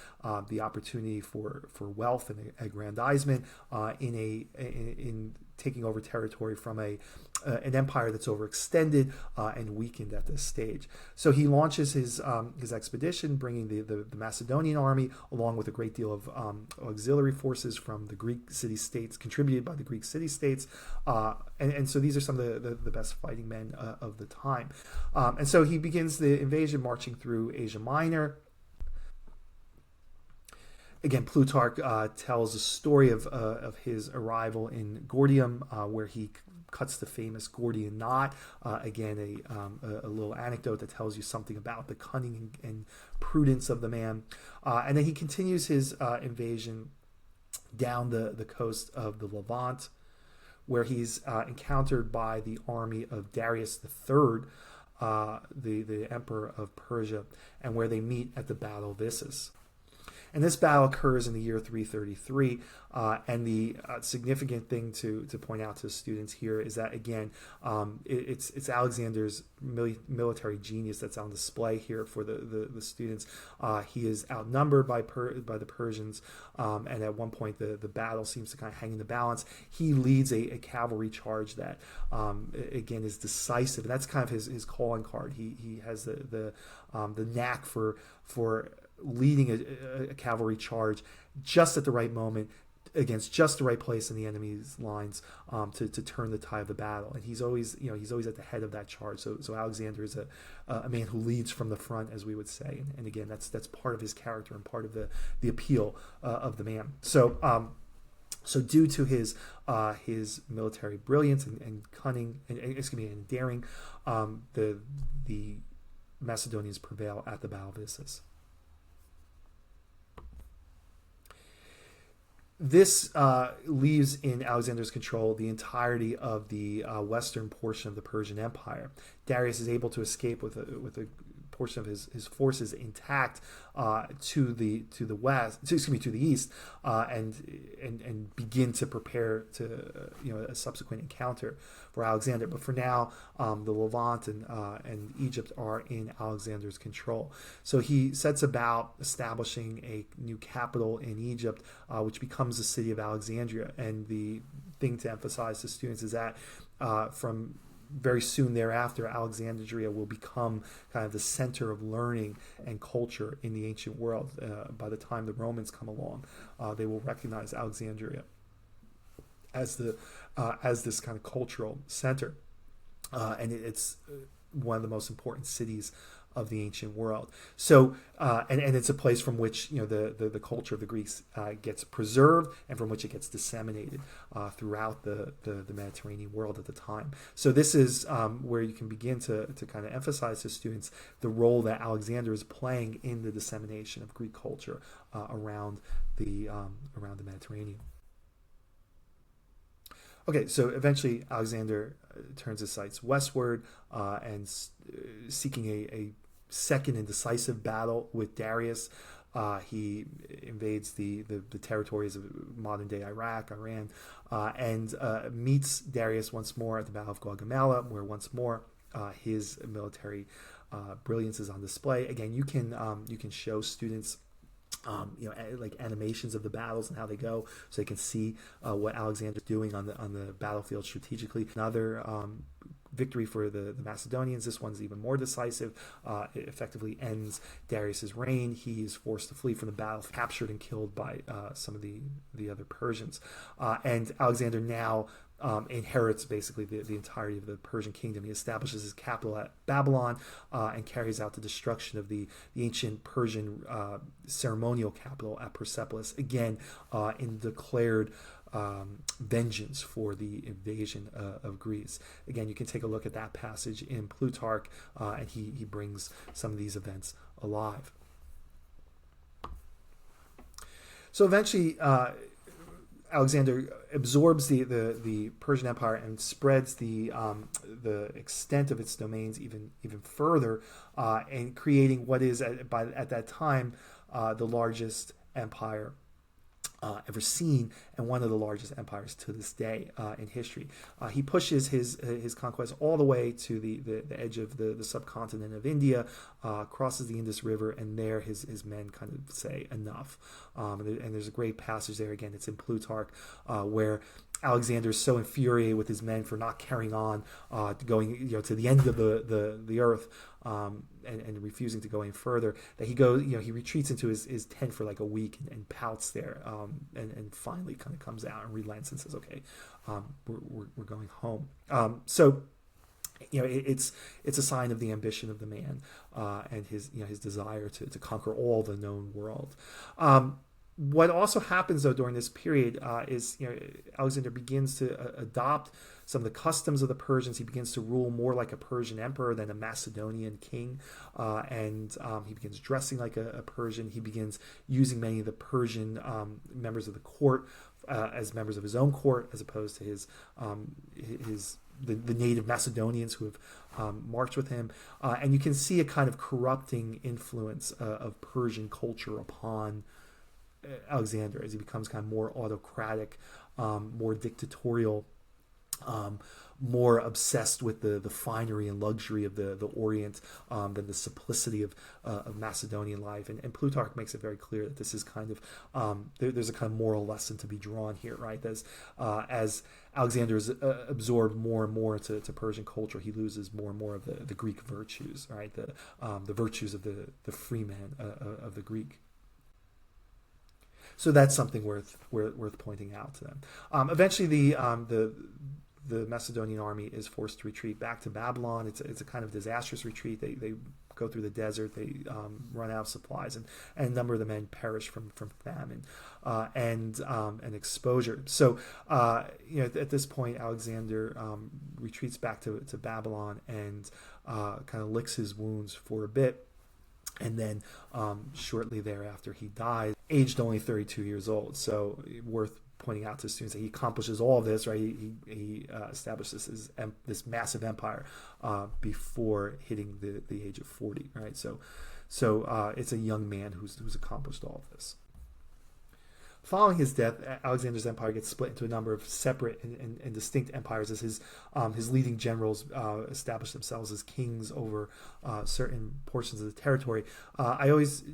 the opportunity for wealth and aggrandizement in taking over territory from an empire that's overextended and weakened at this stage. So he launches his expedition, bringing the Macedonian army along with a great deal of auxiliary forces from the Greek city-states, contributed by the Greek city-states, and so these are some of the best fighting men of the time. And so he begins the invasion, marching through Asia Minor. Again, Plutarch tells a story of his arrival in Gordium, where he cuts the famous Gordian knot. Again, a little anecdote that tells you something about the cunning and prudence of the man. And then he continues his invasion down the coast of the Levant, where he's encountered by the army of Darius III, the emperor of Persia, and where they meet at the Battle of Issus. And this battle occurs in the year 333. And the significant thing to point out to students here is that, again, it's Alexander's military genius that's on display here for the students. He is outnumbered by the Persians, and at one point the battle seems to kind of hang in the balance. He leads a cavalry charge that, again, is decisive. And that's kind of his calling card. He has the knack for leading a cavalry charge just at the right moment against just the right place in the enemy's lines, to turn the tide of the battle. And he's always at the head of that charge. So Alexander is a man who leads from the front, as we would say. And again, that's part of his character and part of the appeal of the man. So due to his military brilliance and cunning and daring, the Macedonians prevail at the Battle of Issus. This leaves in Alexander's control the entirety of the western portion of the Persian Empire. Darius is able to escape with a portion of his forces intact to the east, and begin to prepare to a subsequent encounter for Alexander. But for now, the Levant and Egypt are in Alexander's control. So he sets about establishing a new capital in Egypt, which becomes the city of Alexandria. And the thing to emphasize to students is that from very soon thereafter, Alexandria will become kind of the center of learning and culture in the ancient world. By the time the Romans come along, they will recognize Alexandria as this kind of cultural center, and it's one of the most important cities of the ancient world. So, and it's a place from which the culture of the Greeks gets preserved, and from which it gets disseminated throughout the Mediterranean world at the time. So this is where you can begin to kind of emphasize to students the role that Alexander is playing in the dissemination of Greek culture around the Mediterranean. Okay, so eventually Alexander turns his sights westward, and seeking a second and decisive battle with Darius. He invades the territories of modern-day Iraq, Iran, and meets Darius once more at the Battle of Gaugamela, where once more his military brilliance is on display. Again, you can show students like animations of the battles and how they go, so they can see what Alexander's doing on the battlefield strategically. Another victory for the Macedonians. This one's even more decisive. It effectively ends Darius's reign. He is forced to flee from the battle, captured and killed by some of the other Persians. And Alexander now inherits basically the entirety of the Persian kingdom. He establishes his capital at Babylon, and carries out the destruction of the ancient Persian ceremonial capital at Persepolis, again in declared vengeance for the invasion of Greece. Again, you can take a look at that passage in Plutarch, and he brings some of these events alive. So eventually, Alexander absorbs the Persian Empire and spreads the extent of its domains even further, and creating what is at that time the largest empire ever seen, and one of the largest empires to this day in history. He pushes his conquest all the way to the edge of the subcontinent of India, crosses the Indus River, and there his men kind of say enough. And there's a great passage there. Again, it's in Plutarch, where Alexander is so infuriated with his men for not carrying on, going to the end of the earth, and refusing to go any further, that he retreats into his tent for like a week and pouts there, and finally kind of comes out and relents and says, okay, we're going home. So it's a sign of the ambition of the man, and his desire to conquer all the known world. What also happens though during this period is, Alexander begins to adopt some of the customs of the Persians. He begins to rule more like a Persian emperor than a Macedonian king, and he begins dressing like a Persian. He begins using many of the Persian members of the court as members of his own court, as opposed to the native Macedonians who have marched with him. And you can see a kind of corrupting influence of Persian culture upon Alexander as he becomes kind of more autocratic, more dictatorial, more obsessed with the finery and luxury of the Orient than the simplicity of Macedonian life. And Plutarch makes it very clear that this is kind of there's a kind of moral lesson to be drawn here, right? As Alexander is absorbed more and more into Persian culture, he loses more and more of the Greek virtues, right? The virtues of the free man of the Greek. So that's something worth pointing out to them. Eventually, the Macedonian army is forced to retreat back to Babylon. It's a kind of disastrous retreat. They go through the desert. They run out of supplies, and a number of the men perish from famine and exposure. So at this point, Alexander retreats back to Babylon and kind of licks his wounds for a bit. And then shortly thereafter, he dies, aged only 32 years old. So worth pointing out to students that he accomplishes all of this, right? He establishes this massive empire before hitting the age of 40, right? So it's a young man who's accomplished all of this. Following his death, Alexander's empire gets split into a number of separate and distinct empires as his leading generals establish themselves as kings over certain portions of the territory. I always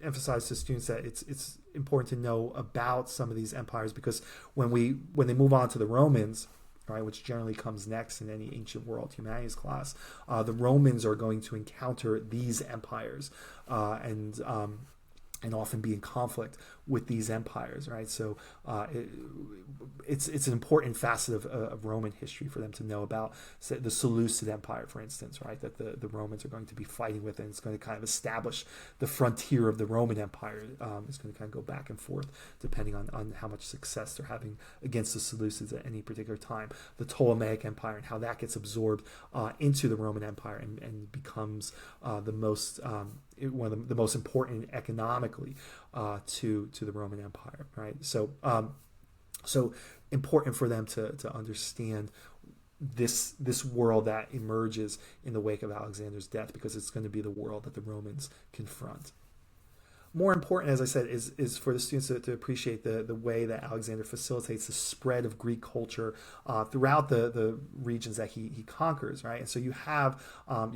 emphasize to students that it's important to know about some of these empires, because when they move on to the Romans, right, which generally comes next in any ancient world humanities class, the Romans are going to encounter these empires and often be in conflict with these empires, right? So it's an important facet of Roman history for them to know about, say, the Seleucid Empire, for instance, right? That the Romans are going to be fighting with, and it's going to kind of establish the frontier of the Roman Empire. It's going to kind of go back and forth depending on how much success they're having against the Seleucids at any particular time. The Ptolemaic Empire and how that gets absorbed into the Roman Empire and becomes one of the most important economically to the Roman Empire, right? So important for them to understand this world that emerges in the wake of Alexander's death, because it's going to be the world that the Romans confront. More important, as I said, is for the students to appreciate the way that Alexander facilitates the spread of Greek culture throughout the regions that he conquers, right? And so you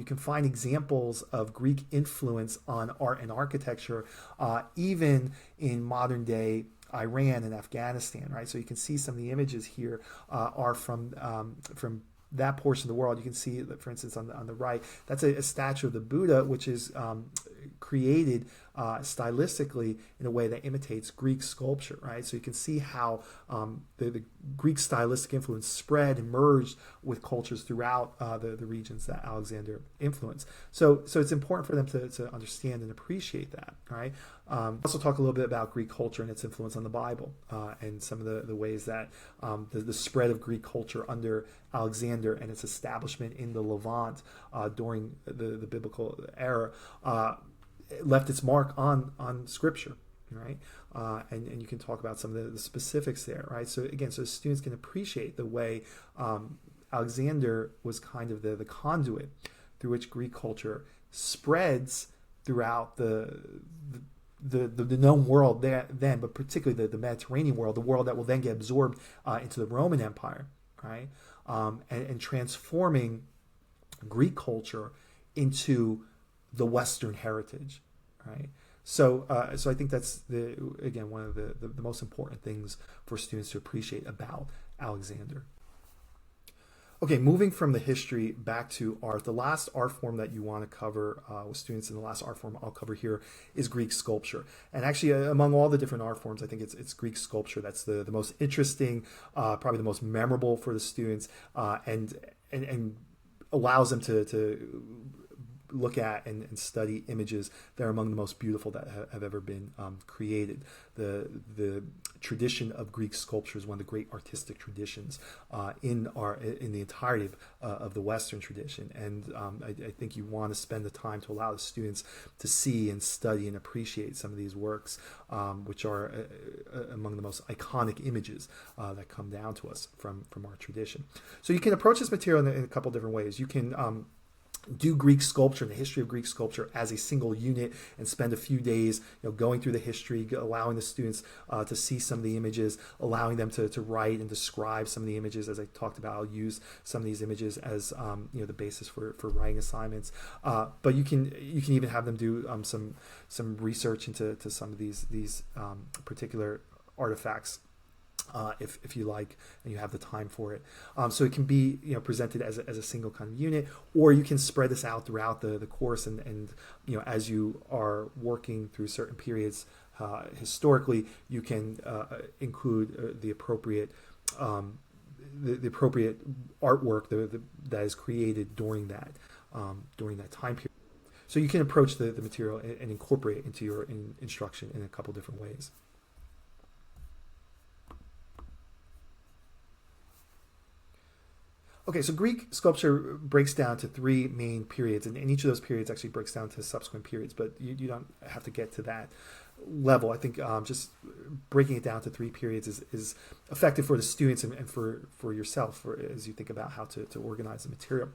can find examples of Greek influence on art and architecture, even in modern day Iran and Afghanistan, right? So you can see some of the images here are from that portion of the world. You can see, for instance, on the right, that's a statue of the Buddha, which is created stylistically in a way that imitates Greek sculpture, right? So you can see how the Greek stylistic influence spread and merged with cultures throughout the regions that Alexander influenced. So it's important for them to understand and appreciate that, right? Also talk a little bit about Greek culture and its influence on the Bible, and some of the ways that the spread of Greek culture under Alexander and its establishment in the Levant during the biblical era left its mark on Scripture, right? And you can talk about some of the specifics there, right? So again, so students can appreciate the way Alexander was kind of the conduit through which Greek culture spreads throughout the known world then, but particularly the Mediterranean world, the world that will then get absorbed into the Roman Empire, right? And transforming Greek culture into the Western heritage, right? So I think that's one of the most important things for students to appreciate about Alexander. Okay, moving from the history back to art, the last art form that you want to cover with students, and the last art form I'll cover here is Greek sculpture. And actually, among all the different art forms, I think it's Greek sculpture that's the most interesting, probably the most memorable for the students, and allows them to look at and study images that are among the most beautiful that have ever been created. The tradition of Greek sculpture is one of the great artistic traditions in the entirety of the Western tradition, and I think you want to spend the time to allow the students to see and study and appreciate some of these works, which are among the most iconic images that come down to us from our tradition. So you can approach this material in a couple different ways. You can do Greek sculpture and the history of Greek sculpture as a single unit and spend a few days going through the history, allowing the students to see some of the images, allowing them to write and describe some of the images. As I talked about, I'll use some of these images as the basis for writing assignments. But you can even have them do some research into some of these particular artifacts. If you like and you have the time for it. So it can be presented as a single kind of unit, or you can spread this out throughout the course and as you are working through certain periods historically, you can include the appropriate the appropriate artwork that is created during that time period. So you can approach the material and incorporate it into your instruction in a couple different ways. Okay, so Greek sculpture breaks down to three main periods, and each of those periods actually breaks down to subsequent periods, but you don't have to get to that level. I think just breaking it down to three periods is effective for the students and for yourself as you think about how to organize the material.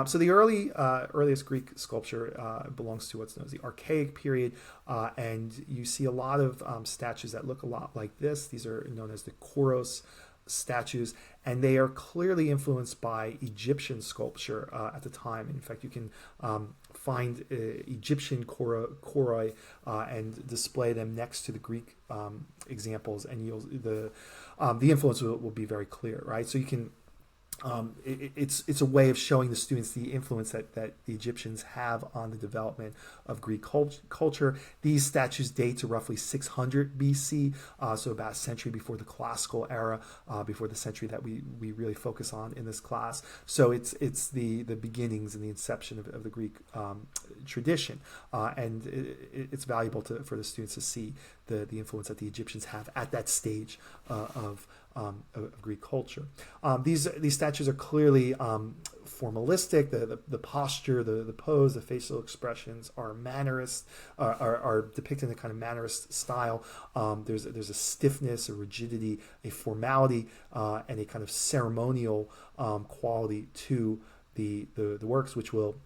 So the earliest Greek sculpture belongs to what's known as the Archaic period, and you see a lot of statues that look a lot like this. These are known as the Koros statues, and they are clearly influenced by Egyptian sculpture at the time. In fact, you can find Egyptian koroi and display them next to the Greek examples, and the influence will be very clear, right? So you can it's a way of showing the students the influence that the Egyptians have on the development of Greek culture. These statues date to roughly 600 BC, so about a century before the classical era, before the century that we really focus on in this class. So it's the beginnings and the inception of the Greek tradition, and it's valuable for the students to see the influence that the Egyptians have at that stage of Greek culture. These statues are clearly formalistic. The posture, the pose, the facial expressions are mannerist, are depicted in a kind of mannerist style. There's a stiffness, a rigidity, a formality, and a kind of ceremonial quality to the works, which will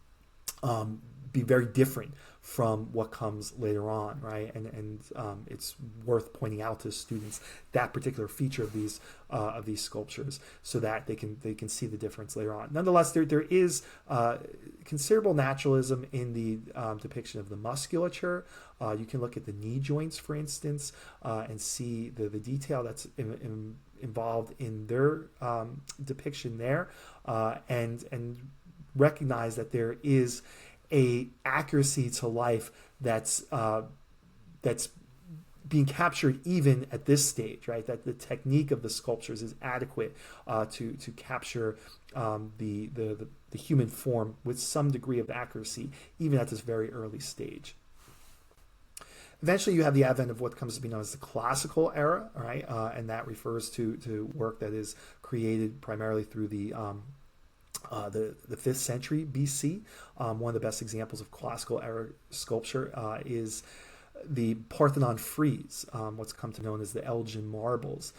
be very different from what comes later on, right? And it's worth pointing out to students that particular feature of these sculptures, so that they can see the difference later on. Nonetheless, there is considerable naturalism in the depiction of the musculature. You can look at the knee joints, for instance, and see the detail that's involved in their depiction there, and recognize that there is a accuracy to life that's being captured even at this stage, right? That the technique of the sculptures is adequate to capture the human form with some degree of accuracy, even at this very early stage. Eventually, you have the advent of what comes to be known as the classical era, right? And that refers to work that is created primarily through the 5th century BC. One of the best examples of classical era sculpture is the Parthenon frieze, what's come to be known as the Elgin marbles,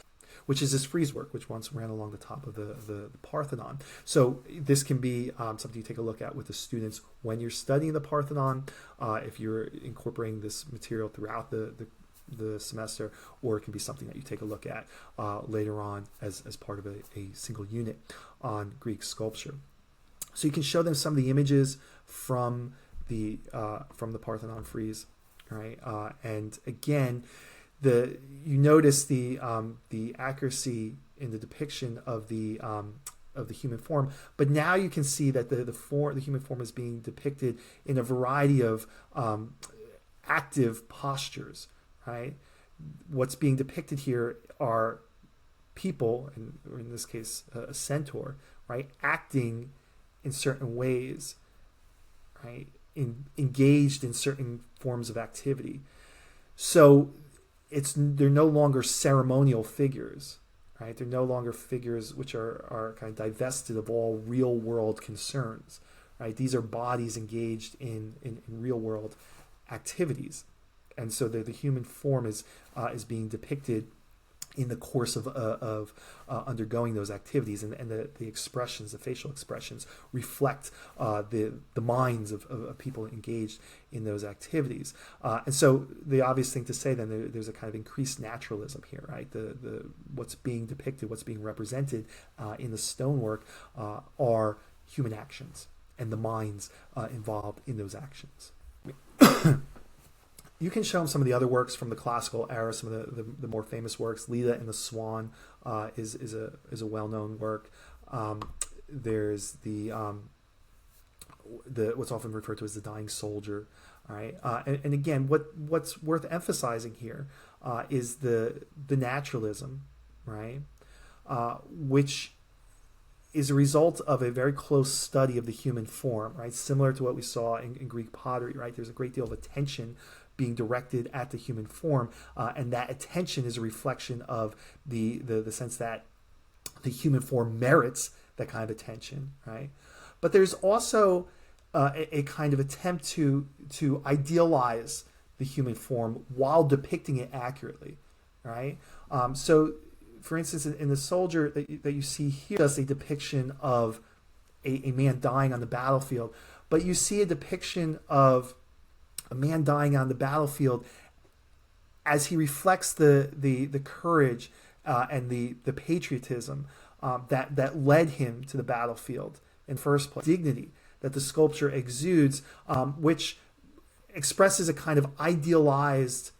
which is this frieze work which once ran along the top of the Parthenon. So this can be something you take a look at with the students when you're studying the Parthenon, if you're incorporating this material throughout the semester, or it can be something that you take a look at later on as part of a single unit on Greek sculpture. So you can show them some of the images from the Parthenon frieze, right? And again, you notice the accuracy in the depiction of the human form, but now you can see that the human form is being depicted in a variety of active postures. Right? What's being depicted here are people, or in this case, a centaur, right, acting in certain ways, right, engaged in certain forms of activity. So they're no longer ceremonial figures, right? They're no longer figures which are kind of divested of all real world concerns, right? These are bodies engaged in real world activities. And so the human form is being depicted in the course of undergoing those activities, and the expressions, the facial expressions, reflect the minds of people engaged in those activities. And so the obvious thing to say then, there's a kind of increased naturalism here, right? The what's being depicted, what's being represented in the stonework are human actions and the minds involved in those actions. You can show them some of the other works from the classical era, some of the more famous works. Leda and the Swan is a well-known work. There's the what's often referred to as the Dying Soldier. All right, and again, what's worth emphasizing here is the naturalism, right, which is a result of a very close study of the human form, right? Similar to what we saw in Greek pottery, right? There's a great deal of attention being directed at the human form, and that attention is a reflection of the sense that the human form merits that kind of attention, right? But there's also a kind of attempt to idealize the human form while depicting it accurately, right? So, for instance, in the soldier that you see here, that's a depiction of a man dying on the battlefield, but you see a depiction of a man dying on the battlefield as he reflects the courage and the patriotism that led him to the battlefield in first place. Dignity that the sculpture exudes, which expresses a kind of idealized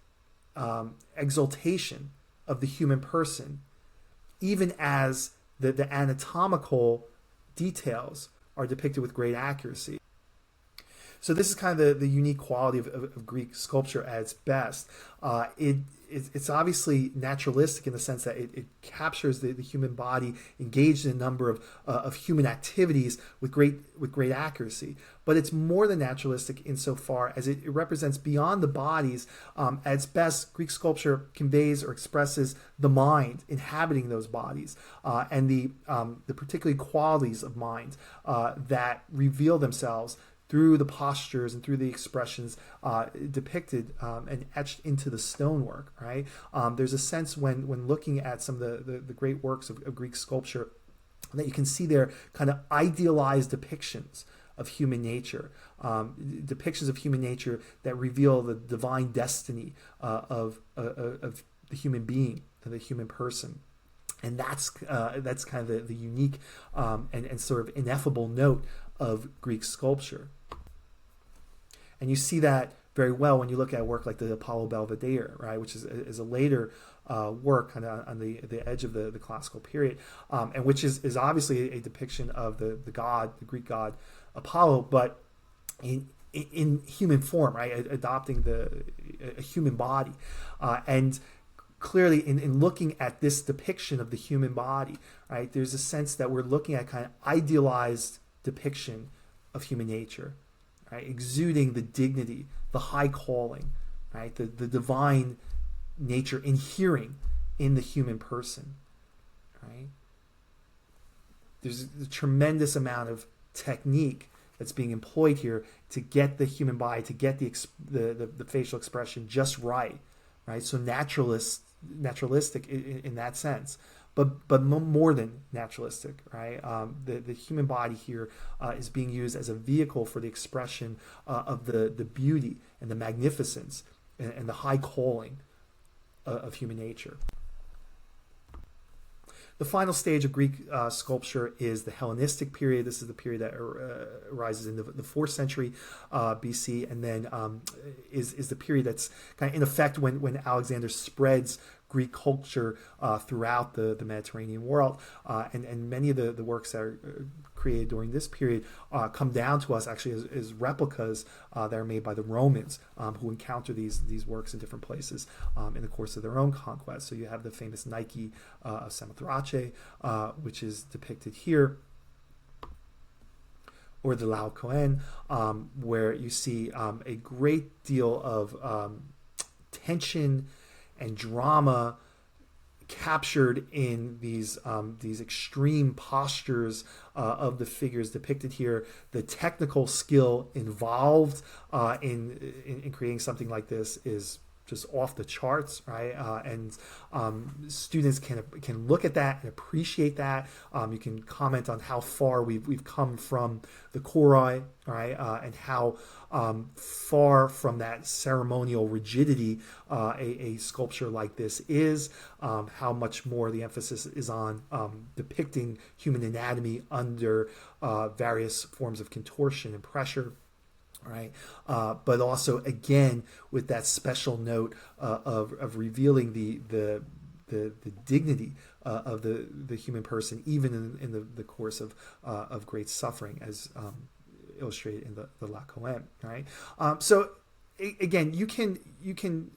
exaltation of the human person, even as the anatomical details are depicted with great accuracy. So this is kind of the unique quality of Greek sculpture at its best. It's obviously naturalistic in the sense that it captures the human body engaged in a number of human activities with great accuracy. But it's more than naturalistic insofar as it represents beyond the bodies. At its best, Greek sculpture conveys or expresses the mind inhabiting those bodies and the particular qualities of mind that reveal themselves through the postures and through the expressions depicted and etched into the stonework, right? There's a sense when looking at some of the great works of Greek sculpture that you can see there kind of idealized depictions of human nature, depictions of human nature that reveal the divine destiny of the human being, of the human person. And that's kind of the unique and sort of ineffable note of Greek sculpture. And you see that very well when you look at a work like the Apollo Belvedere, right, which is a later work kind of on the edge of the classical period, and which is obviously a depiction of the Greek god Apollo, but in human form, right, adopting a human body, and clearly in looking at this depiction of the human body, right, there's a sense that we're looking at kind of idealized depiction of human nature, right, exuding the dignity, the high calling, right, the divine nature inhering in the human person, right. There's a tremendous amount of technique that's being employed here to get the human body, to get the facial expression just right, right. So naturalistic in that sense. But more than naturalistic, right? The human body here is being used as a vehicle for the expression of the beauty and the magnificence and the high calling of human nature. The final stage of Greek sculpture is the Hellenistic period. This is the period that arises in the 4th century BC, and then is the period that's kind of in effect when Alexander spreads Greek culture throughout the Mediterranean world, and many of the works that are created during this period come down to us actually as replicas that are made by the Romans, who encounter these works in different places in the course of their own conquest. So you have the famous Nike of Samothrace, which is depicted here, or the Lao Koan, where you see a great deal of tension and drama captured in these extreme postures of the figures depicted here. The technical skill involved in creating something like this is just off the charts, right? And students can look at that and appreciate that. You can comment on how far we've come from the Koroi, right? And how far from that ceremonial rigidity a sculpture like this is. How much more the emphasis is on depicting human anatomy under various forms of contortion and pressure. Right, but also again with that special note of revealing the dignity of the human person, even in the course of great suffering, as illustrated in the La Koan. Right, so again, you can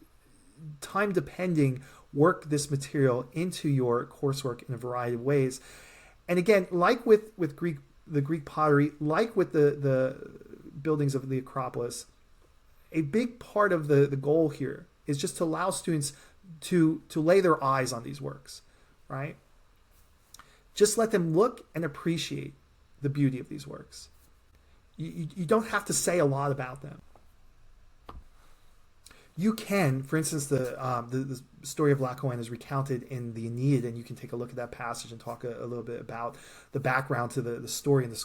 time depending work this material into your coursework in a variety of ways, and again, like with the Greek pottery, like with the buildings of the Acropolis, a big part of the goal here is just to allow students to lay their eyes on these works, right? Just let them look and appreciate the beauty of these works. You don't have to say a lot about them. You can, for instance, the story of La Koan is recounted in the Aeneid, and you can take a look at that passage and talk a little bit about the background to the story and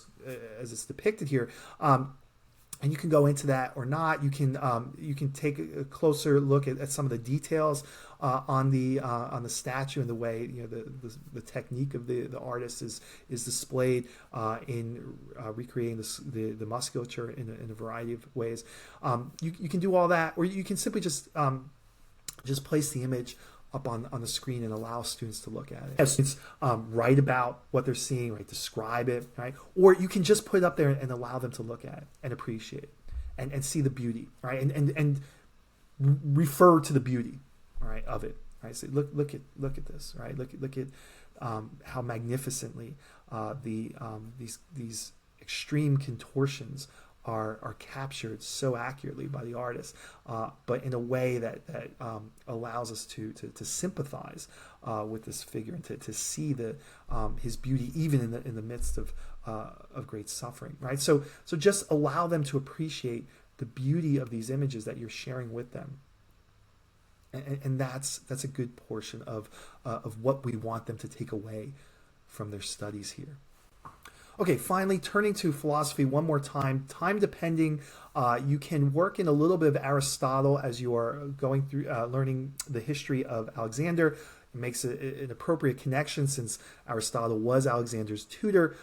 as it's depicted here. And you can go into that or not. You can take a closer look at some of the details on the statue and the way the technique of the artist is displayed in recreating the musculature in a variety of ways. You can do all that, or you can simply just place the image up on the screen and allow students to look at it. Have students write about what they're seeing, right? Describe it, right? Or you can just put it up there and allow them to look at it and appreciate it and see the beauty, right? And refer to the beauty, right, of it, right? So look at this, right? Look at how magnificently these extreme contortions are captured so accurately by the artist, but in a way that allows us to sympathize with this figure and to see his beauty even in the midst of great suffering, right? So just allow them to appreciate the beauty of these images that you're sharing with them, and that's a good portion of what we want them to take away from their studies here. Okay, finally, turning to philosophy one more time. Time depending, you can work in a little bit of Aristotle as you are going through learning the history of Alexander. It makes an appropriate connection since Aristotle was Alexander's tutor.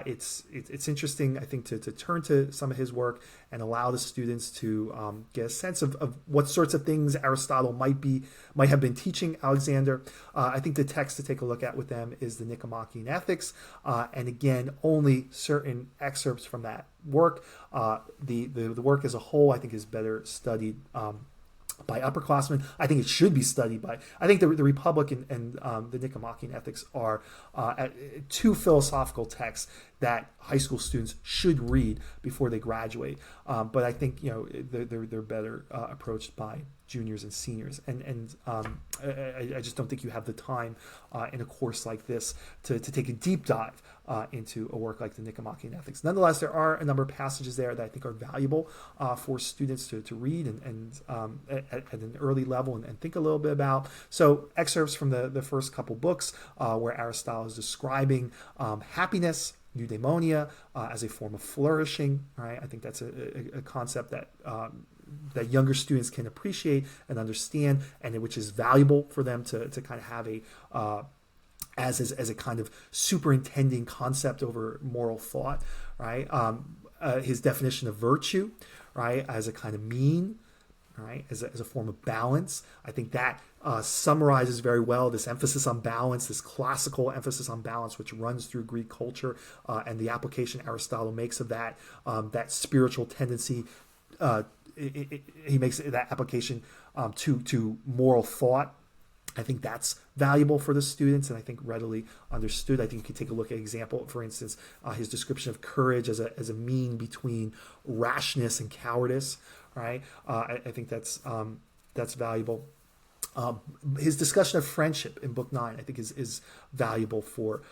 It's interesting, I think, to turn to some of his work and allow the students to get a sense of what sorts of things Aristotle might have been teaching Alexander. I think the text to take a look at with them is the Nicomachean Ethics, and again, only certain excerpts from that work. The work as a whole, I think, is better studied by upperclassmen. I think it should be studied by. I think the Republic and the Nicomachean Ethics are two philosophical texts that high school students should read before they graduate. But I think they're better approached by juniors and seniors, and I just don't think you have the time in a course like this to take a deep dive into a work like the Nicomachean Ethics. Nonetheless, there are a number of passages there that I think are valuable for students to read and at an early level and think a little bit about. So excerpts from the first couple books where Aristotle is describing happiness, eudaimonia, as a form of flourishing. Right, I think that's a concept that younger students can appreciate and understand, and which is valuable for them to kind of have as a kind of superintending concept over moral thought, right? His definition of virtue, right, as a kind of mean, right, as a form of balance. I think that summarizes very well this emphasis on balance, this classical emphasis on balance, which runs through Greek culture, and the application Aristotle makes of that spiritual tendency. He makes that application to moral thought. I think that's valuable for the students, and I think readily understood. I think you could take a look at example, for instance, his description of courage as a mean between rashness and cowardice. Right? I think that's valuable. His discussion of friendship in Book 9, I think, is valuable for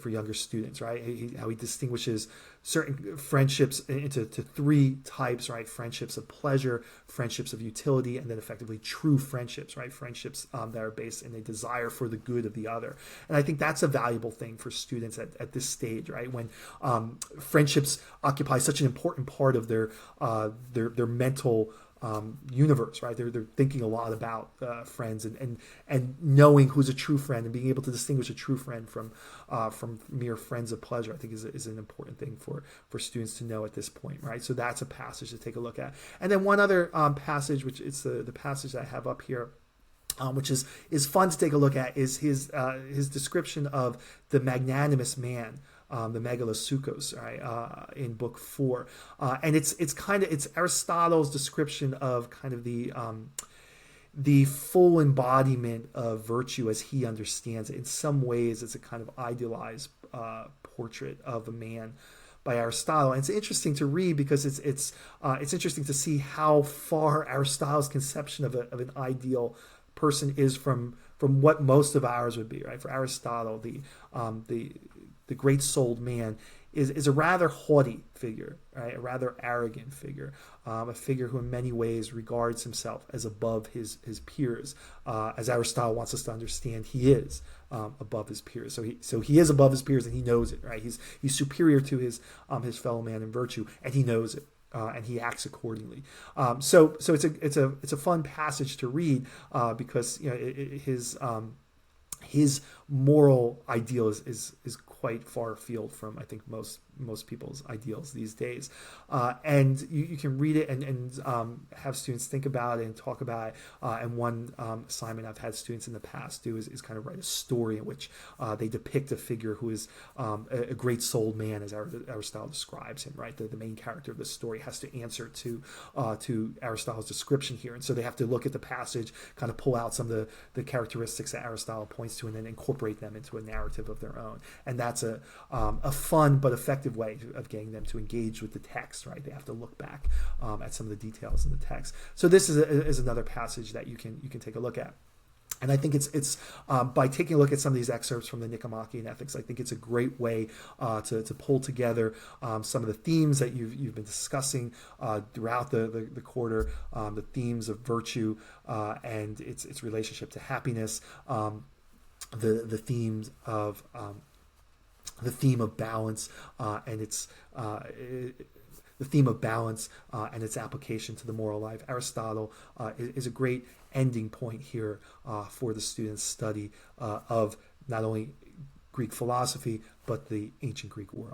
younger students, right? How he distinguishes certain friendships into three types, right? Friendships of pleasure, friendships of utility, and then effectively true friendships, right? Friendships that are based in a desire for the good of the other. And I think that's a valuable thing for students at this stage, right? When friendships occupy such an important part of their mental universe, right? They're thinking a lot about friends and knowing who's a true friend and being able to distinguish a true friend from mere friends of pleasure. I think is an important thing for students to know at this point, right? So that's a passage to take a look at. And then one other passage, which is the passage that I have up here, which is fun to take a look at, is his description of the magnanimous man, the megalosukos, right, in Book 4, and it's Aristotle's description of kind of the full embodiment of virtue as he understands it. In some ways, it's a kind of idealized portrait of a man by Aristotle, and it's interesting to read because it's interesting to see how far Aristotle's conception of an ideal person is from what most of ours would be, right? For Aristotle, the great-souled man is a rather haughty figure, right? A rather arrogant figure, a figure who in many ways regards himself as above his peers, as Aristotle wants us to understand he is above his peers. So he is above his peers, and he knows it, right? He's superior to his fellow man in virtue, and he knows it. And he acts accordingly. So it's a fun passage to read because his moral ideal is quite far afield from, I think, most people's ideals these days. And you can read it and have students think about it and talk about it. And one assignment I've had students in the past do is kind of write a story in which they depict a figure who is a great-souled man, as Aristotle describes him, right? The main character of the story has to answer to Aristotle's description here. And so they have to look at the passage, kind of pull out some of the characteristics that Aristotle points to, and then incorporate them into a narrative of their own. And that's a fun but effective way of getting them to engage with the text, right? They have to look back at some of the details in the text. So this is another passage that you can take a look at. And I think it's by taking a look at some of these excerpts from the Nicomachean Ethics, I think it's a great way to pull together some of the themes that you've been discussing throughout the quarter, the themes of virtue and its relationship to happiness, the themes of the theme of balance and its the theme of balance and its application to the moral life. Aristotle is a great ending point here for the students' study of not only Greek philosophy but the ancient Greek world.